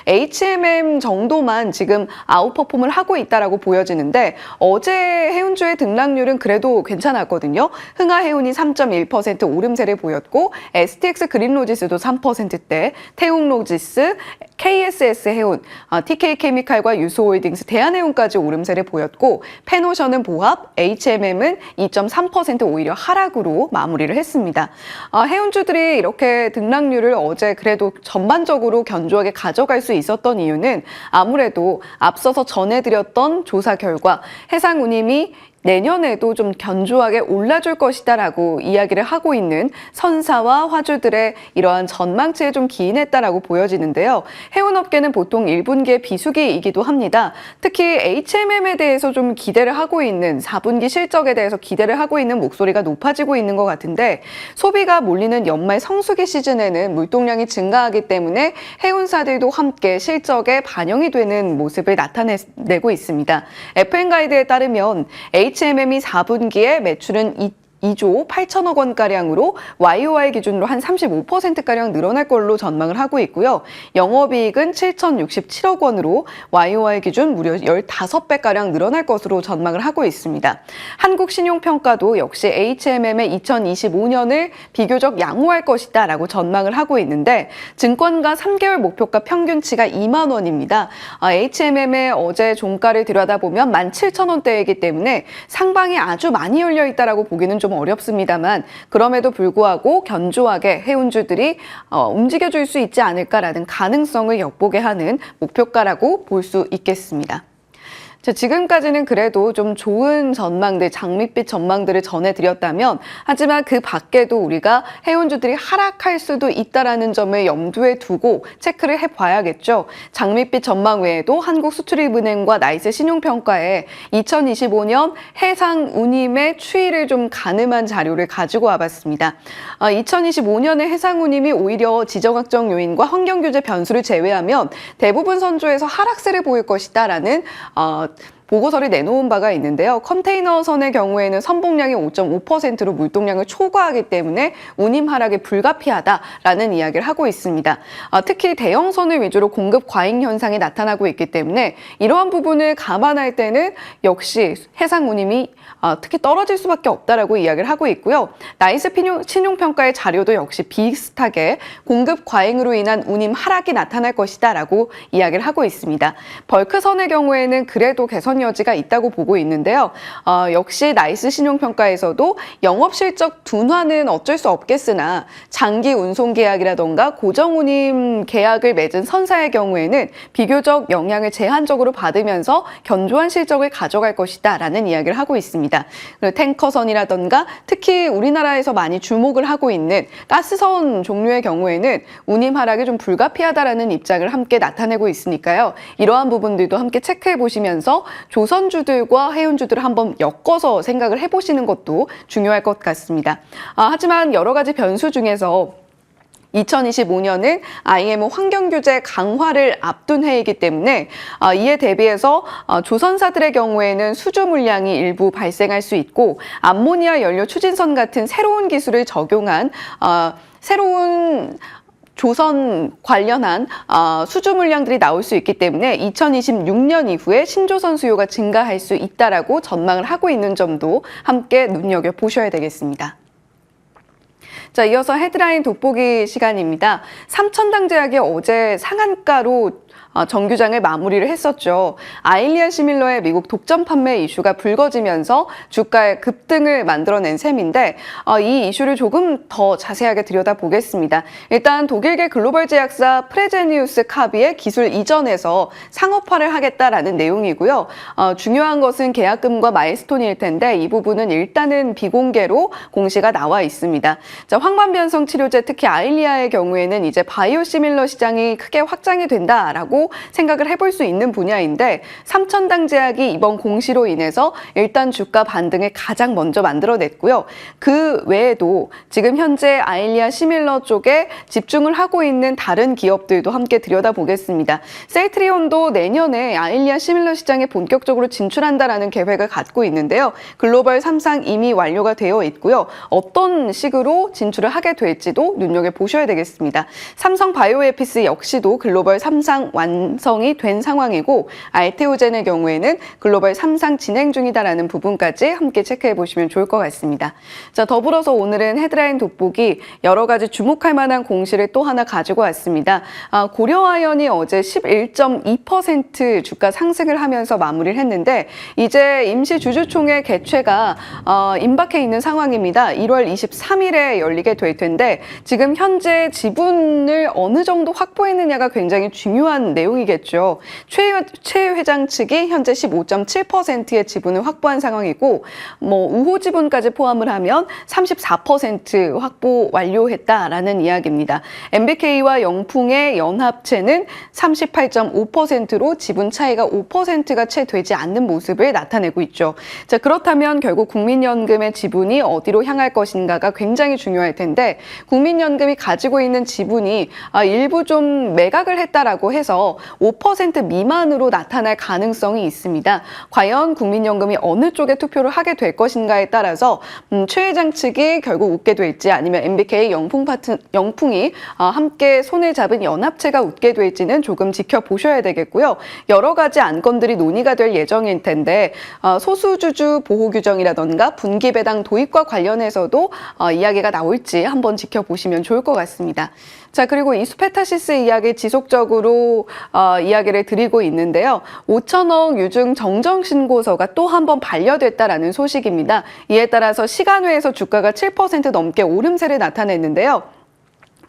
HMM 정도만 지금 아웃퍼폼을 하고 있다라고 보여지는데 어제 해운주의 등락률은 그래도 괜찮았거든요. 흥하해운이 3.1% 오름세를 보였고 STX 그린로지스도 3%대, 태웅로지스, KSS 해운, TK케미칼과 유소홀딩스, 대한해운까지 오름세를 보였고 펜오션은 보합, HMM은 2.3% 오히려 하락으로 마무리를 했습니다. 해운주들이 이렇게 등락률을 어제 그래도 전반적으로 견조하게 가져갈 수 있었던 이유는 아무래도 앞서서 전해드렸던 조사 결과 해상운임이 내년에도 좀 견조하게 올라줄 것이다라고 이야기를 하고 있는 선사와 화주들의 이러한 전망치에 좀 기인했다라고 보여지는데요. 해운업계는 보통 1분기의 비수기이기도 합니다. 특히 HMM에 대해서 좀 기대를 하고 있는 4분기 실적에 대해서 기대를 하고 있는 목소리가 높아지고 있는 것 같은데 소비가 몰리는 연말 성수기 시즌에는 물동량이 증가하기 때문에 해운사들도 함께 실적에 반영이 되는 모습을 나타내고 있습니다. FN가이드에 따르면 HMM이 4분기에 매출은 2조 8천억 원가량으로 YOY 기준으로 한 35%가량 늘어날 걸로 전망을 하고 있고요. 영업이익은 7,067억 원으로 YOY 기준 무려 15배가량 늘어날 것으로 전망을 하고 있습니다. 한국신용평가도 역시 HMM의 2025년을 비교적 양호할 것이다 라고 전망을 하고 있는데 증권가 3개월 목표가 평균치가 2만 원입니다. HMM의 어제 종가를 들여다보면 17,000원대이기 때문에 상방이 아주 많이 열려 있다라고 보기는 좀 어렵습니다만 그럼에도 불구하고 견조하게 해운주들이 움직여줄 수 있지 않을까라는 가능성을 엿보게 하는 목표가라고 볼 수 있겠습니다. 자, 지금까지는 그래도 좀 좋은 전망들, 장밋빛 전망들을 전해드렸다면 하지만 그 밖에도 우리가 해운주들이 하락할 수도 있다는 점을 염두에 두고 체크를 해봐야겠죠. 장밋빛 전망 외에도 한국수출입은행과 나이스 신용평가에 2025년 해상운임의 추이를 좀 가늠한 자료를 가지고 와봤습니다. 2025년의 해상운임이 오히려 지정학적 요인과 환경규제 변수를 제외하면 대부분 선조에서 하락세를 보일 것이다라는 보고서를 내놓은 바가 있는데요. 컨테이너선의 경우에는 선봉량이 5.5%로 물동량을 초과하기 때문에 운임 하락이 불가피하다라는 이야기를 하고 있습니다. 특히 대형선을 위주로 공급 과잉 현상이 나타나고 있기 때문에 이러한 부분을 감안할 때는 역시 해상 운임이 특히 떨어질 수밖에 없다라고 이야기를 하고 있고요. 나이스 신용평가의 자료도 역시 비슷하게 공급 과잉으로 인한 운임 하락이 나타날 것이다라고 이야기를 하고 있습니다. 벌크선의 경우에는 그래도 개선 여지가 있다고 보고 있는데요. 역시 나이스 신용평가에서도 영업실적 둔화는 어쩔 수 없겠으나 장기 운송 계약이라던가 고정 운임 계약을 맺은 선사의 경우에는 비교적 영향을 제한적으로 받으면서 견조한 실적을 가져갈 것이다 라는 이야기를 하고 있습니다. 그리고 탱커선이라던가 특히 우리나라에서 많이 주목을 하고 있는 가스선 종류의 경우에는 운임 하락이 좀 불가피하다라는 입장을 함께 나타내고 있으니까요. 이러한 부분들도 함께 체크해 보시면서 조선주들과 해운주들을 한번 엮어서 생각을 해보시는 것도 중요할 것 같습니다. 하지만 여러 가지 변수 중에서 2025년은 IMO 환경규제 강화를 앞둔 해이기 때문에 이에 대비해서 조선사들의 경우에는 수주 물량이 일부 발생할 수 있고 암모니아 연료 추진선 같은 새로운 기술을 적용한 새로운 조선 관련한 수주 물량들이 나올 수 있기 때문에 2026년 이후에 신조선 수요가 증가할 수 있다라고 전망을 하고 있는 점도 함께 눈여겨보셔야 되겠습니다. 자, 이어서 헤드라인 돋보기 시간입니다. 삼천당제약이 어제 상한가로 정규장을 마무리를 했었죠. 아일리아 시밀러의 미국 독점 판매 이슈가 불거지면서 주가의 급등을 만들어낸 셈인데 이 이슈를 조금 더 자세하게 들여다보겠습니다. 일단 독일계 글로벌 제약사 프레제니우스 카비의 기술 이전에서 상업화를 하겠다라는 내용이고요. 중요한 것은 계약금과 마일스톤일 텐데 이 부분은 일단은 비공개로 공시가 나와 있습니다. 자, 황반변성 치료제 특히 아일리아의 경우에는 이제 바이오시밀러 시장이 크게 확장이 된다라고 생각을 해볼 수 있는 분야인데 삼천당제약이 이번 공시로 인해서 일단 주가 반등을 가장 먼저 만들어냈고요. 그 외에도 지금 현재 아일리아 시밀러 쪽에 집중을 하고 있는 다른 기업들도 함께 들여다보겠습니다. 셀트리온도 내년에 아일리아 시밀러 시장에 본격적으로 진출한다라는 계획을 갖고 있는데요. 글로벌 3상 이미 완료가 되어 있고요. 어떤 식으로 진출을 하게 될지도 눈여겨보셔야 되겠습니다. 삼성 바이오에피스 역시도 글로벌 3상 완성이 된 상황이고 알테오젠의 경우에는 글로벌 3상 진행 중이다라는 부분까지 함께 체크해 보시면 좋을 것 같습니다. 자, 더불어서 오늘은 헤드라인 돋보기 여러 가지 주목할 만한 공시를 또 하나 가지고 왔습니다. 고려아연이 어제 11.2% 주가 상승을 하면서 마무리를 했는데 이제 임시 주주총회 개최가 임박해 있는 상황입니다. 1월 23일에 열리기 알게 될 텐데 지금 현재 지분을 어느 정도 확보했느냐가 굉장히 중요한 내용이겠죠. 최 회장 측이 현재 15.7%의 지분을 확보한 상황이고 우호 지분까지 포함을 하면 34% 확보 완료했다라는 이야기입니다. MBK와 영풍의 연합체는 38.5%로 지분 차이가 5%가 채 되지 않는 모습을 나타내고 있죠. 자, 그렇다면 결국 국민연금의 지분이 어디로 향할 것인가가 굉장히 중요할 텐데 국민연금이 가지고 있는 지분이 일부 좀 매각을 했다라고 해서 5% 미만으로 나타날 가능성이 있습니다. 과연 국민연금이 어느 쪽에 투표를 하게 될 것인가에 따라서 최 회장 측이 결국 웃게 될지 아니면 MBK 영풍이 함께 손을 잡은 연합체가 웃게 될지는 조금 지켜보셔야 되겠고요. 여러 가지 안건들이 논의가 될 예정일 텐데 소수주주 보호 규정이라던가 분기배당 도입과 관련해서도 이야기가 나올지 한번 지켜보시면 좋을 것 같습니다. 자, 그리고 이수페타시스 이야기 지속적으로 이야기를 드리고 있는데요. 5천억 유증 정정신고서가 또 한 번 반려됐다라는 소식입니다. 이에 따라서 시간외에서 주가가 7% 넘게 오름세를 나타냈는데요.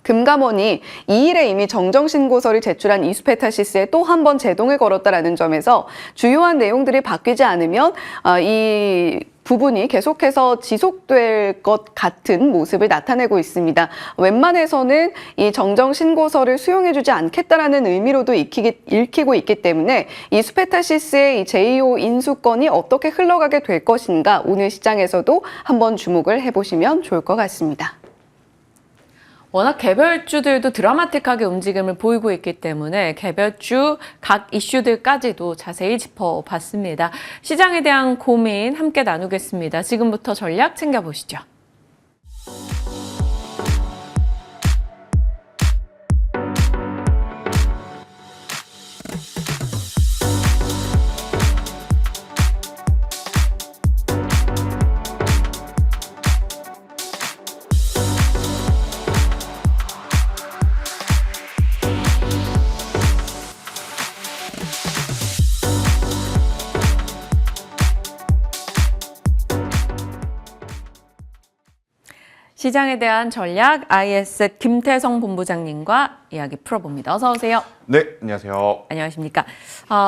금감원이 2일에 이미 정정신고서를 제출한 이수페타시스에 또 한 번 제동을 걸었다라는 점에서 주요한 내용들이 바뀌지 않으면 이 부분이 계속해서 지속될 것 같은 모습을 나타내고 있습니다. 웬만해서는 이 정정신고서를 수용해주지 않겠다라는 의미로도 읽히고 있기 때문에 이 수페타시스의 이 제2호 인수권이 어떻게 흘러가게 될 것인가 오늘 시장에서도 한번 주목을 해보시면 좋을 것 같습니다. 워낙 개별주들도 드라마틱하게 움직임을 보이고 있기 때문에 개별주 각 이슈들까지도 자세히 짚어봤습니다. 시장에 대한 고민 함께 나누겠습니다. 지금부터 전략 챙겨보시죠. 시장에 대한 전략 IS셋 김태성 본부장님과 이야기 풀어봅니다. 어서 오세요. 네, 안녕하세요. 안녕하십니까.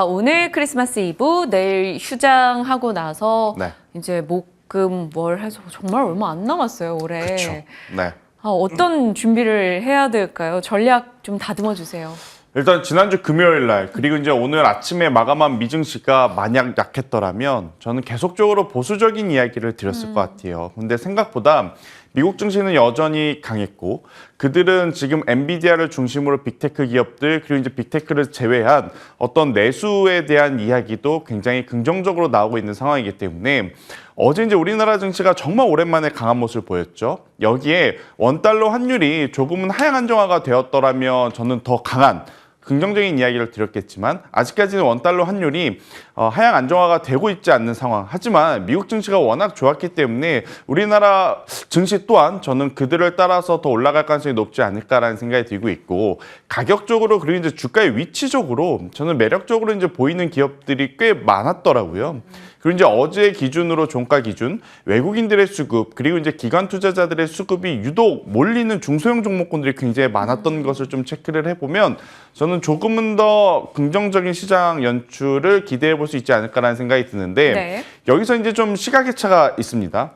오늘 크리스마스 이브, 내일 휴장하고 나서 네. 이제 목, 금, 월 해서 정말 얼마 안 남았어요, 올해. 그렇죠. 네. 어떤 준비를 해야 될까요? 전략 좀 다듬어 주세요. 일단 지난주 금요일 날 그리고 이제 오늘 아침에 마감한 미증시가 만약 약했더라면 저는 계속적으로 보수적인 이야기를 드렸을 것 같아요. 근데 생각보다 미국 증시는 여전히 강했고 그들은 지금 엔비디아를 중심으로 빅테크 기업들 그리고 이제 빅테크를 제외한 어떤 내수에 대한 이야기도 굉장히 긍정적으로 나오고 있는 상황이기 때문에 어제 이제 우리나라 증시가 정말 오랜만에 강한 모습을 보였죠. 여기에 원달러 환율이 조금은 하향 안정화가 되었더라면 저는 더 강한 긍정적인 이야기를 드렸겠지만 아직까지는 원달러 환율이 하향 안정화가 되고 있지 않는 상황. 하지만 미국 증시가 워낙 좋았기 때문에 우리나라 증시 또한 저는 그들을 따라서 더 올라갈 가능성이 높지 않을까라는 생각이 들고 있고 가격적으로 그리고 이제 주가의 위치적으로 저는 매력적으로 이제 보이는 기업들이 꽤 많았더라고요. 그리고 이제 어제 기준으로 종가 기준 외국인들의 수급 그리고 이제 기관 투자자들의 수급이 유독 몰리는 중소형 종목군들이 굉장히 많았던 것을 좀 체크를 해보면 저는 조금은 더 긍정적인 시장 연출을 기대해 볼 수 있지 않을까라는 생각이 드는데 네. 여기서 이제 좀 시각의 차가 있습니다.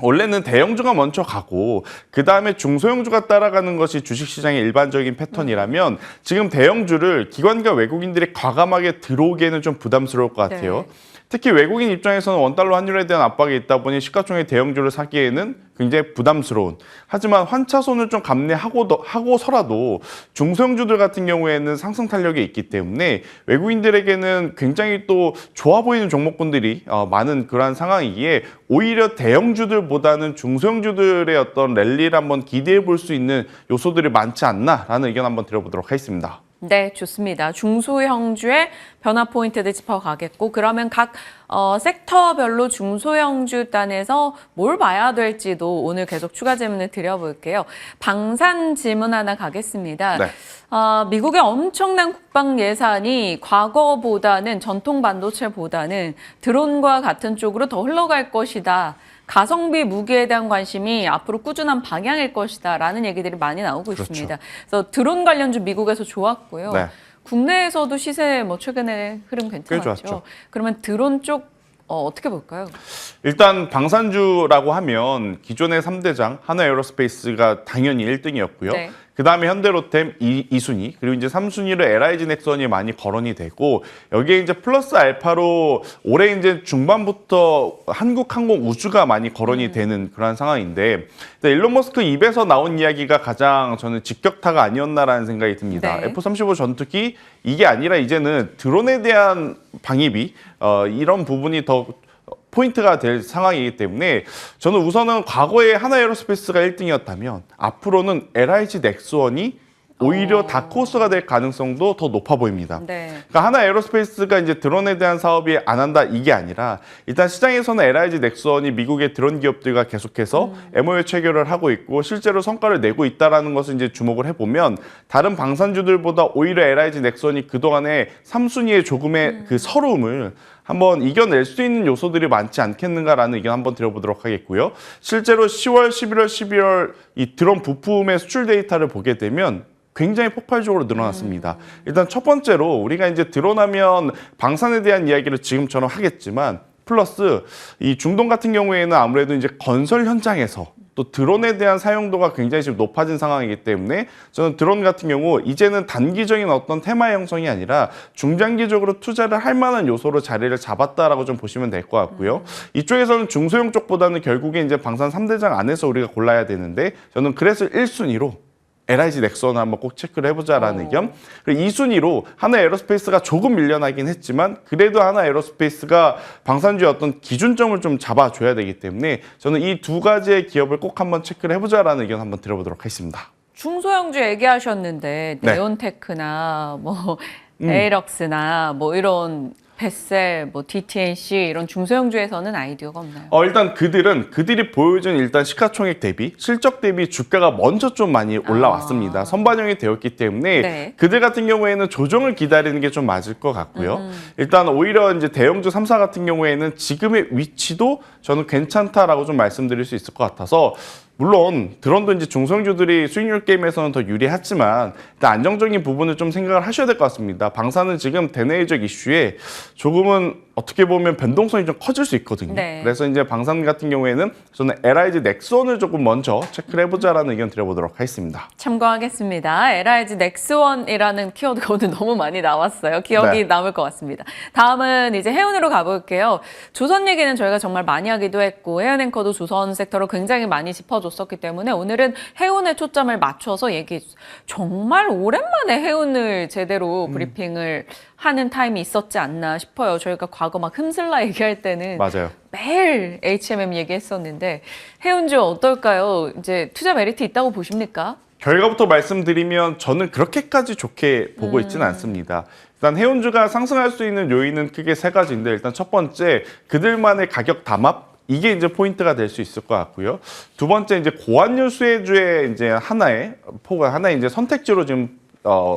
원래는 대형주가 먼저 가고 그 다음에 중소형주가 따라가는 것이 주식시장의 일반적인 패턴이라면 지금 대형주를 기관과 외국인들이 과감하게 들어오기에는 좀 부담스러울 것 같아요. 네. 특히 외국인 입장에서는 원달러 환율에 대한 압박이 있다 보니 시가총액 대형주를 사기에는 굉장히 부담스러운 하지만 환차손을 좀 감내하고서라도 중소형주들 같은 경우에는 상승 탄력이 있기 때문에 외국인들에게는 굉장히 또 좋아 보이는 종목군들이 많은 그러한 상황이기에 오히려 대형주들보다는 중소형주들의 어떤 랠리를 한번 기대해 볼 수 있는 요소들이 많지 않나라는 의견 한번 드려보도록 하겠습니다. 네, 좋습니다. 중소형주의 변화 포인트를 짚어가겠고 그러면 각 섹터별로 중소형주 단에서 뭘 봐야 될지도 오늘 계속 추가 질문을 드려볼게요. 방산 질문 하나 가겠습니다. 네. 미국의 엄청난 국방 예산이 과거보다는 전통 반도체보다는 드론과 같은 쪽으로 더 흘러갈 것이다 가성비 무기에 대한 관심이 앞으로 꾸준한 방향일 것이다라는 얘기들이 많이 나오고 그렇죠. 있습니다. 그래서 드론 관련주 미국에서 좋았고요. 네. 국내에서도 시세 뭐 최근에 흐름 괜찮았죠. 좋았죠. 그러면 드론 쪽 어떻게 볼까요? 일단 방산주라고 하면 기존의 3대장 하나에어로스페이스가 당연히 1등이었고요. 네. 그다음에 현대로템 2순위, 그리고 이제 3순위로 LIG 넥선이 많이 거론이 되고, 여기에 이제 플러스 알파로 올해 이제 중반부터 한국항공우주가 많이 거론이 되는 그런 상황인데, 일론 머스크 입에서 나온 이야기가 가장 저는 직격타가 아니었나라는 생각이 듭니다. 네. F-35 전투기 이게 아니라 이제는 드론에 대한 방위비 이런 부분이 더 포인트가 될 상황이기 때문에 저는 우선은 과거에 하나에어로스페이스가 1등이었다면 앞으로는 LIG 넥스원이 오히려 다크호스가 될 가능성도 더 높아 보입니다. 네. 그러니까 하나에어로스페이스가 이제 드론에 대한 사업이 안 한다 이게 아니라 일단 시장에서는 LIG 넥스원이 미국의 드론 기업들과 계속해서 MOU 체결을 하고 있고 실제로 성과를 내고 있다라는 것을 이제 주목을 해보면 다른 방산주들보다 오히려 LIG 넥스원이 그동안에 3순위의 조금의 그 서러움을 한번 이겨낼 수 있는 요소들이 많지 않겠는가라는 의견 한번 드려보도록 하겠고요. 실제로 10월, 11월, 12월 이 드론 부품의 수출 데이터를 보게 되면 굉장히 폭발적으로 늘어났습니다. 일단 첫 번째로 우리가 이제 드론하면 방산에 대한 이야기를 지금처럼 하겠지만 플러스 이 중동 같은 경우에는 아무래도 이제 건설 현장에서 또 드론에 대한 사용도가 굉장히 지금 높아진 상황이기 때문에 저는 드론 같은 경우 이제는 단기적인 어떤 테마 형성이 아니라 중장기적으로 투자를 할 만한 요소로 자리를 잡았다라고 좀 보시면 될 것 같고요. 이쪽에서는 중소형 쪽보다는 결국에 이제 방산 3대장 안에서 우리가 골라야 되는데 저는 그래서 1순위로 LIG 넥선을 한번 꼭 체크를 해보자라는 의견. 그리고 2순위로 하나에어로스페이스가 조금 밀려나긴 했지만 그래도 하나에어로스페이스가 방산주의 어떤 기준점을 좀 잡아줘야 되기 때문에 저는 이 두 가지의 기업을 꼭 한번 체크를 해보자라는 의견 한번 드려보도록 하겠습니다. 중소형주 얘기하셨는데 네. 네온테크나 뭐 에이럭스나 뭐 이런 베셀, 뭐 DTNC 이런 중소형주에서는 아이디어가 없나요? 일단 그들이 보여준 일단 시가총액 대비, 실적 대비 주가가 먼저 좀 많이 올라왔습니다. 선반영이 되었기 때문에 네. 그들 같은 경우에는 조정을 기다리는 게 좀 맞을 것 같고요. 일단 오히려 이제 대형주 3사 같은 경우에는 지금의 위치도 저는 괜찮다라고 좀 말씀드릴 수 있을 것 같아서 물론 드론도 이제 중소형주들이 수익률 게임에서는 더 유리하지만 일단 안정적인 부분을 좀 생각을 하셔야 될 것 같습니다. 방사는 지금 대내외적 이슈에 조금은 어떻게 보면 변동성이 좀 커질 수 있거든요. 네. 그래서 이제 방산 같은 경우에는 저는 LIG 넥선을 조금 먼저 체크를 해보자라는 의견 드려보도록 하겠습니다. 참고하겠습니다. LIG 넥스원이라는 키워드가 오늘 너무 많이 나왔어요. 기억이 네. 남을 것 같습니다. 다음은 이제 해운으로 가볼게요. 조선 얘기는 저희가 정말 많이 하기도 했고 해운 앵커도 조선 섹터를 굉장히 많이 짚어줬었기 때문에 오늘은 해운에 초점을 맞춰서 얘기해주세요. 정말 오랜만에 해운을 제대로 브리핑을 하는 타임이 있었지 않나 싶어요. 저희가 과거 막 흠슬라 얘기할 때는 맞아요. 매일 HMM 얘기했었는데 해운주 어떨까요? 이제 투자 메리트 있다고 보십니까? 결과부터 말씀드리면 저는 그렇게까지 좋게 보고 있지는 않습니다. 일단 해운주가 상승할 수 있는 요인은 크게 세 가지인데 일단 첫 번째 그들만의 가격 담합 이게 이제 포인트가 될 수 있을 것 같고요. 두 번째 이제 고환율 수혜주의 이제 하나의 이제 선택지로 지금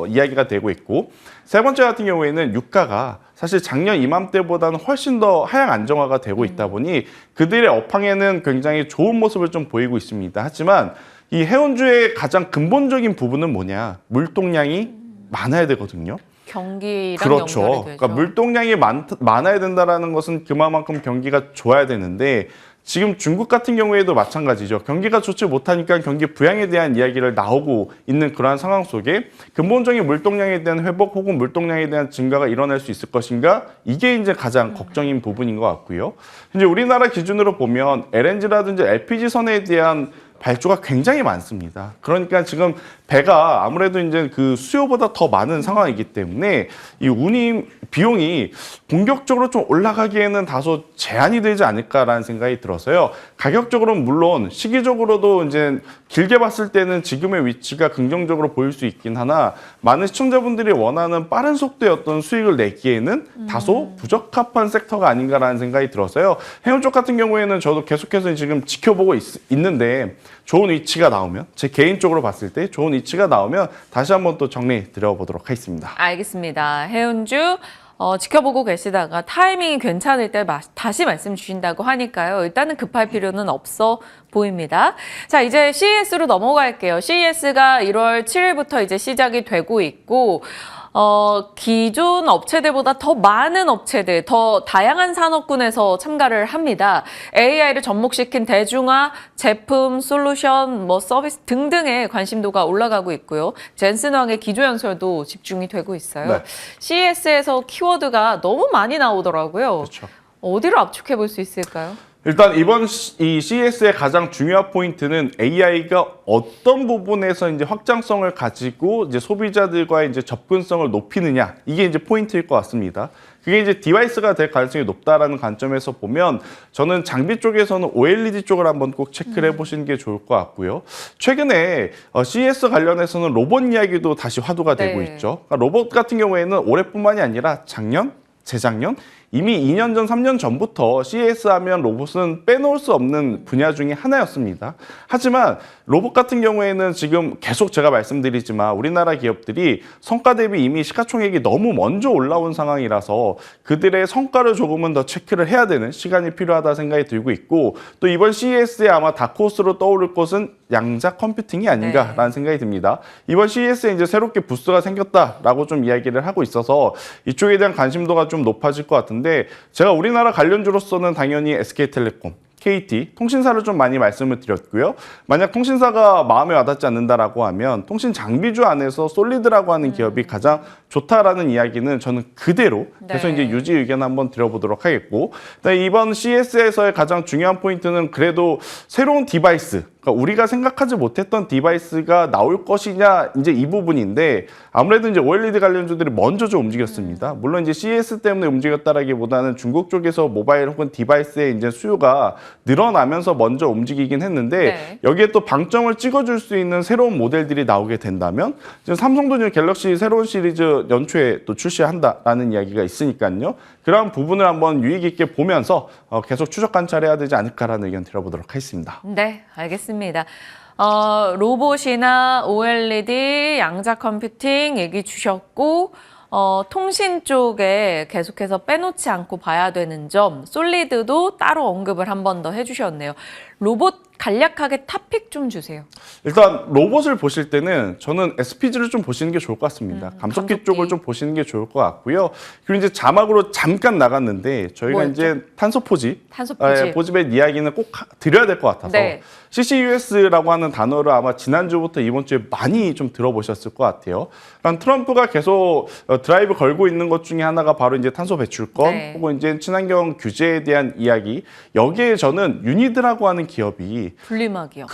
이야기가 되고 있고 세 번째 같은 경우에는 유가가 사실 작년 이맘때보다는 훨씬 더 하향 안정화가 되고 있다 보니 그들의 업황에는 굉장히 좋은 모습을 좀 보이고 있습니다. 하지만 이 해운주의 가장 근본적인 부분은 뭐냐? 물동량이 많아야 되거든요. 경기랑 그렇죠. 연결이 되죠. 그러니까 물동량이 많아야 된다라는 것은 그만큼 경기가 좋아야 되는데 지금 중국 같은 경우에도 마찬가지죠. 경기가 좋지 못하니까 경기 부양에 대한 이야기를 나오고 있는 그러한 상황 속에 근본적인 물동량에 대한 회복 혹은 물동량에 대한 증가가 일어날 수 있을 것인가? 이게 이제 가장 걱정인 부분인 것 같고요. 이제 우리나라 기준으로 보면 LNG라든지 LPG 선에 대한 발주가 굉장히 많습니다. 그러니까 지금 배가 아무래도 이제 그 수요보다 더 많은 상황이기 때문에 이 운임 비용이 공격적으로 좀 올라가기에는 다소 제한이 되지 않을까라는 생각이 들어서요. 가격적으로는 물론 시기적으로도 이제 길게 봤을 때는 지금의 위치가 긍정적으로 보일 수 있긴 하나 많은 시청자분들이 원하는 빠른 속도의 어떤 수익을 내기에는 다소 부적합한 섹터가 아닌가라는 생각이 들어서요. 해운 쪽 같은 경우에는 저도 계속해서 지금 지켜보고 있는데 좋은 위치가 나오면 제 개인적으로 봤을 때 좋은 위치가 나오면 다시 한번 또 정리 드려보도록 하겠습니다. 알겠습니다. 해운주 지켜보고 계시다가 타이밍이 괜찮을 때 다시 말씀 주신다고 하니까요. 일단은 급할 필요는 없어 보입니다. 자, 이제 CES로 넘어갈게요. CES가 1월 7일부터 이제 시작이 되고 있고, 기존 업체들보다 더 많은 업체들, 더 다양한 산업군에서 참가를 합니다. AI를 접목시킨 대중화, 제품, 솔루션, 서비스 등등의 관심도가 올라가고 있고요. 젠슨왕의 기조연설도 집중이 되고 있어요. 네. CES에서 키워드가 너무 많이 나오더라고요. 그렇죠. 어디로 압축해 볼 수 있을까요? 일단 이번 이 CES의 가장 중요한 포인트는 AI가 어떤 부분에서 이제 확장성을 가지고 이제 소비자들과의 이제 접근성을 높이느냐, 이게 이제 포인트일 것 같습니다. 그게 이제 디바이스가 될 가능성이 높다라는 관점에서 보면 저는 장비 쪽에서는 OLED 쪽을 한번 꼭 체크를 해보시는 게 좋을 것 같고요. 최근에 CES 관련해서는 로봇 이야기도 다시 화두가 되고 네. 있죠. 그러니까 로봇 같은 경우에는 올해뿐만이 아니라 작년, 재작년, 이미 2년 전, 3년 전부터 CES 하면 로봇은 빼놓을 수 없는 분야 중에 하나였습니다. 하지만 로봇 같은 경우에는 지금 계속 제가 말씀드리지만 우리나라 기업들이 성과 대비 이미 시가총액이 너무 먼저 올라온 상황이라서 그들의 성과를 조금은 더 체크를 해야 되는 시간이 필요하다 생각이 들고 있고, 또 이번 CES에 아마 다크호스로 떠오를 것은 양자 컴퓨팅이 아닌가라는 생각이 듭니다. 이번 CES에 이제 새롭게 부스가 생겼다라고 좀 이야기를 하고 있어서 이쪽에 대한 관심도가 좀 높아질 것 같은데, 제가 우리나라 관련주로서는 당연히 SK텔레콤, KT, 통신사를 좀 많이 말씀을 드렸고요. 만약 통신사가 마음에 와닿지 않는다라고 하면 통신 장비주 안에서 솔리드라고 하는 기업이 가장 좋다라는 이야기는 저는 그대로 계속 이제 유지 의견 한번 드려보도록 하겠고, 이번 CES에서의 가장 중요한 포인트는 그래도 새로운 디바이스, 그러니까 우리가 생각하지 못했던 디바이스가 나올 것이냐, 이제 이 부분인데 아무래도 이제 OLED 관련주들이 먼저 좀 움직였습니다. 물론 이제 CES 때문에 움직였다라기보다는 중국 쪽에서 모바일 혹은 디바이스의 이제 수요가 늘어나면서 먼저 움직이긴 했는데 여기에 또 방점을 찍어줄 수 있는 새로운 모델들이 나오게 된다면 지금 삼성도 지금 갤럭시 새로운 시리즈 연초에 또 출시한다라는 이야기가 있으니까요. 그런 부분을 한번 유의 깊게 보면서 계속 추적 관찰해야 되지 않을까라는 의견 드려보도록 하겠습니다. 네, 알겠습니다. 로봇이나 OLED, 양자 컴퓨팅 얘기 주셨고, 통신 쪽에 계속해서 빼놓지 않고 봐야 되는 점, 솔리드도 따로 언급을 한 번 더 해주셨네요. 로봇 간략하게 탑픽 좀 주세요. 일단 로봇을 보실 때는 저는 SPG를 좀 보시는 게 좋을 것 같습니다. 감속기 쪽을 좀 보시는 게 좋을 것 같고요. 그리고 이제 자막으로 잠깐 나갔는데 저희가 뭐였죠? 이제 탄소 포집, 탄소포집. 포집의 이야기는 꼭 드려야 될 것 같아서 네. CCUS라고 하는 단어를 아마 지난주부터 이번 주에 많이 좀 들어보셨을 것 같아요. 그러니까 트럼프가 계속 드라이브 걸고 있는 것 중에 하나가 바로 이제 탄소 배출권 혹은 이제 친환경 규제에 대한 이야기. 여기에 저는 유니드라고 하는 기업이 분리막이요.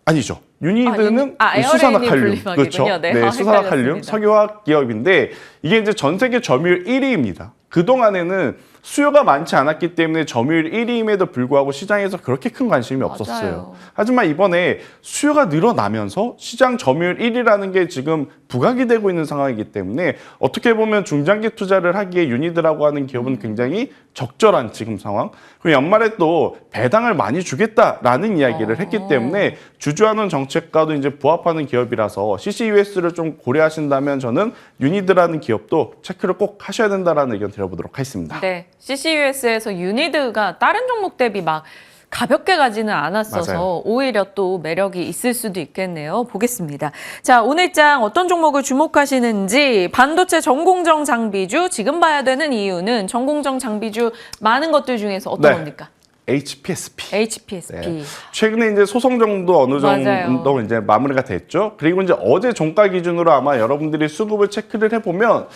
아니죠. 유니드는 에어레인이 수산화칼륨, 분리막이군요. 그렇죠? 네, 수산화칼륨 헷갈렸습니다. 석유화학 기업인데 이게 이제 전 세계 점유율 1위입니다. 그 동안에는 수요가 많지 않았기 때문에 점유율 1위임에도 불구하고 시장에서 그렇게 큰 관심이 없었어요. 맞아요. 하지만 이번에 수요가 늘어나면서 시장 점유율 1위라는 게 지금 부각이 되고 있는 상황이기 때문에 어떻게 보면 중장기 투자를 하기에 유니드라고 하는 기업은 굉장히 적절한 지금 상황. 그리고 연말에 또 배당을 많이 주겠다라는 이야기를 했기 때문에 주주환원 정책과도 이제 부합하는 기업이라서 CCUS를 좀 고려하신다면 저는 유니드라는 기업도 체크를 꼭 하셔야 된다라는 의견 드려보도록 하겠습니다. 네, CCUS에서 유니드가 다른 종목 대비 막 가볍게 가지는 않았어서 맞아요. 오히려 또 매력이 있을 수도 있겠네요. 보겠습니다. 자, 오늘 장 어떤 종목을 주목하시는지, 반도체 전공정 장비주 지금 봐야 되는 이유는 전공정 장비주 많은 것들 중에서 어떤 겁니까? HPSP. HPSP. 네. 최근에 이제 소송 정도 어느 맞아요. 정도 이제 마무리가 됐죠. 그리고 이제 어제 종가 기준으로 아마 여러분들이 수급을 체크를 해보면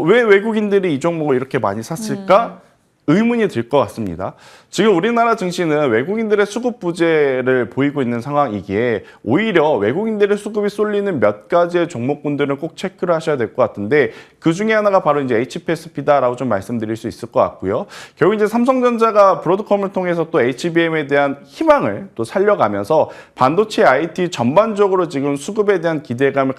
왜 외국인들이 이 종목을 이렇게 많이 샀을까? 의문이 들 것 같습니다. 지금 우리나라 증시는 외국인들의 수급 부재를 보이고 있는 상황이기에 오히려 외국인들의 수급이 쏠리는 몇 가지의 종목군들은 꼭 체크를 하셔야 될 것 같은데 그 중에 하나가 바로 이제 HPSP다라고 좀 말씀드릴 수 있을 것 같고요. 결국 이제 삼성전자가 브로드컴을 통해서 또 HBM에 대한 희망을 또 살려가면서 반도체 IT 전반적으로 지금 수급에 대한 기대감을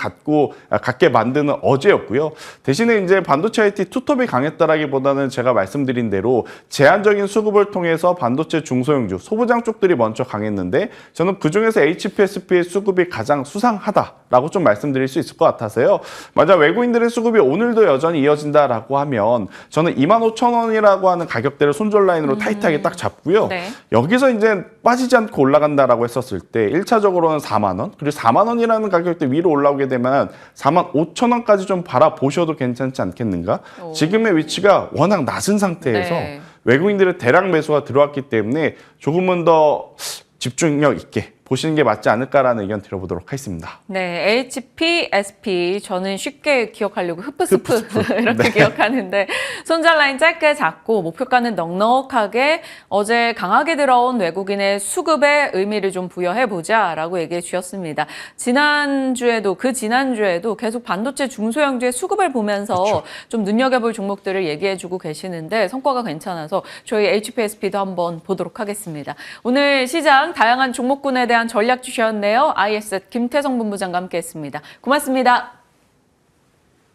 갖게 만드는 어제였고요. 대신에 이제 반도체 IT 투톱이 강했다라기보다는 제가 말씀드린 대로 제한적인 수급을 통해서 반도체 중소형주, 소부장 쪽들이 먼저 강했는데 저는 그중에서 HPSP의 수급이 가장 수상하다. 라고 좀 말씀드릴 수 있을 것 같아서요. 만약 외국인들의 수급이 오늘도 여전히 이어진다라고 하면 저는 25,000원이라고 하는 가격대를 손절 라인으로 타이트하게 딱 잡고요. 네. 여기서 이제 빠지지 않고 올라간다라고 했었을 때 1차적으로는 4만 원, 그리고 4만 원이라는 가격대 위로 올라오게 되면 45,000원까지 좀 바라보셔도 괜찮지 않겠는가? 오. 지금의 위치가 워낙 낮은 상태에서 네. 외국인들의 대량 매수가 들어왔기 때문에 조금은 더 집중력 있게 보시는 게 맞지 않을까라는 의견 드려보도록 하겠습니다. 네, HPSP 저는 쉽게 기억하려고 흐프스프 이렇게 네. 기억하는데 손절 라인 짧게 잡고 목표가는 넉넉하게 어제 강하게 들어온 외국인의 수급에 의미를 좀 부여해보자라고 얘기해 주셨습니다. 지난주에도 계속 반도체 중소형주의 수급을 보면서 그렇죠. 좀 눈여겨볼 종목들을 얘기해 주고 계시는데 성과가 괜찮아서 저희 HPSP도 한번 보도록 하겠습니다. 오늘 시장 다양한 종목군에 대한 전략 주셨네요. IS 김태성 본부장과 함께했습니다. 고맙습니다.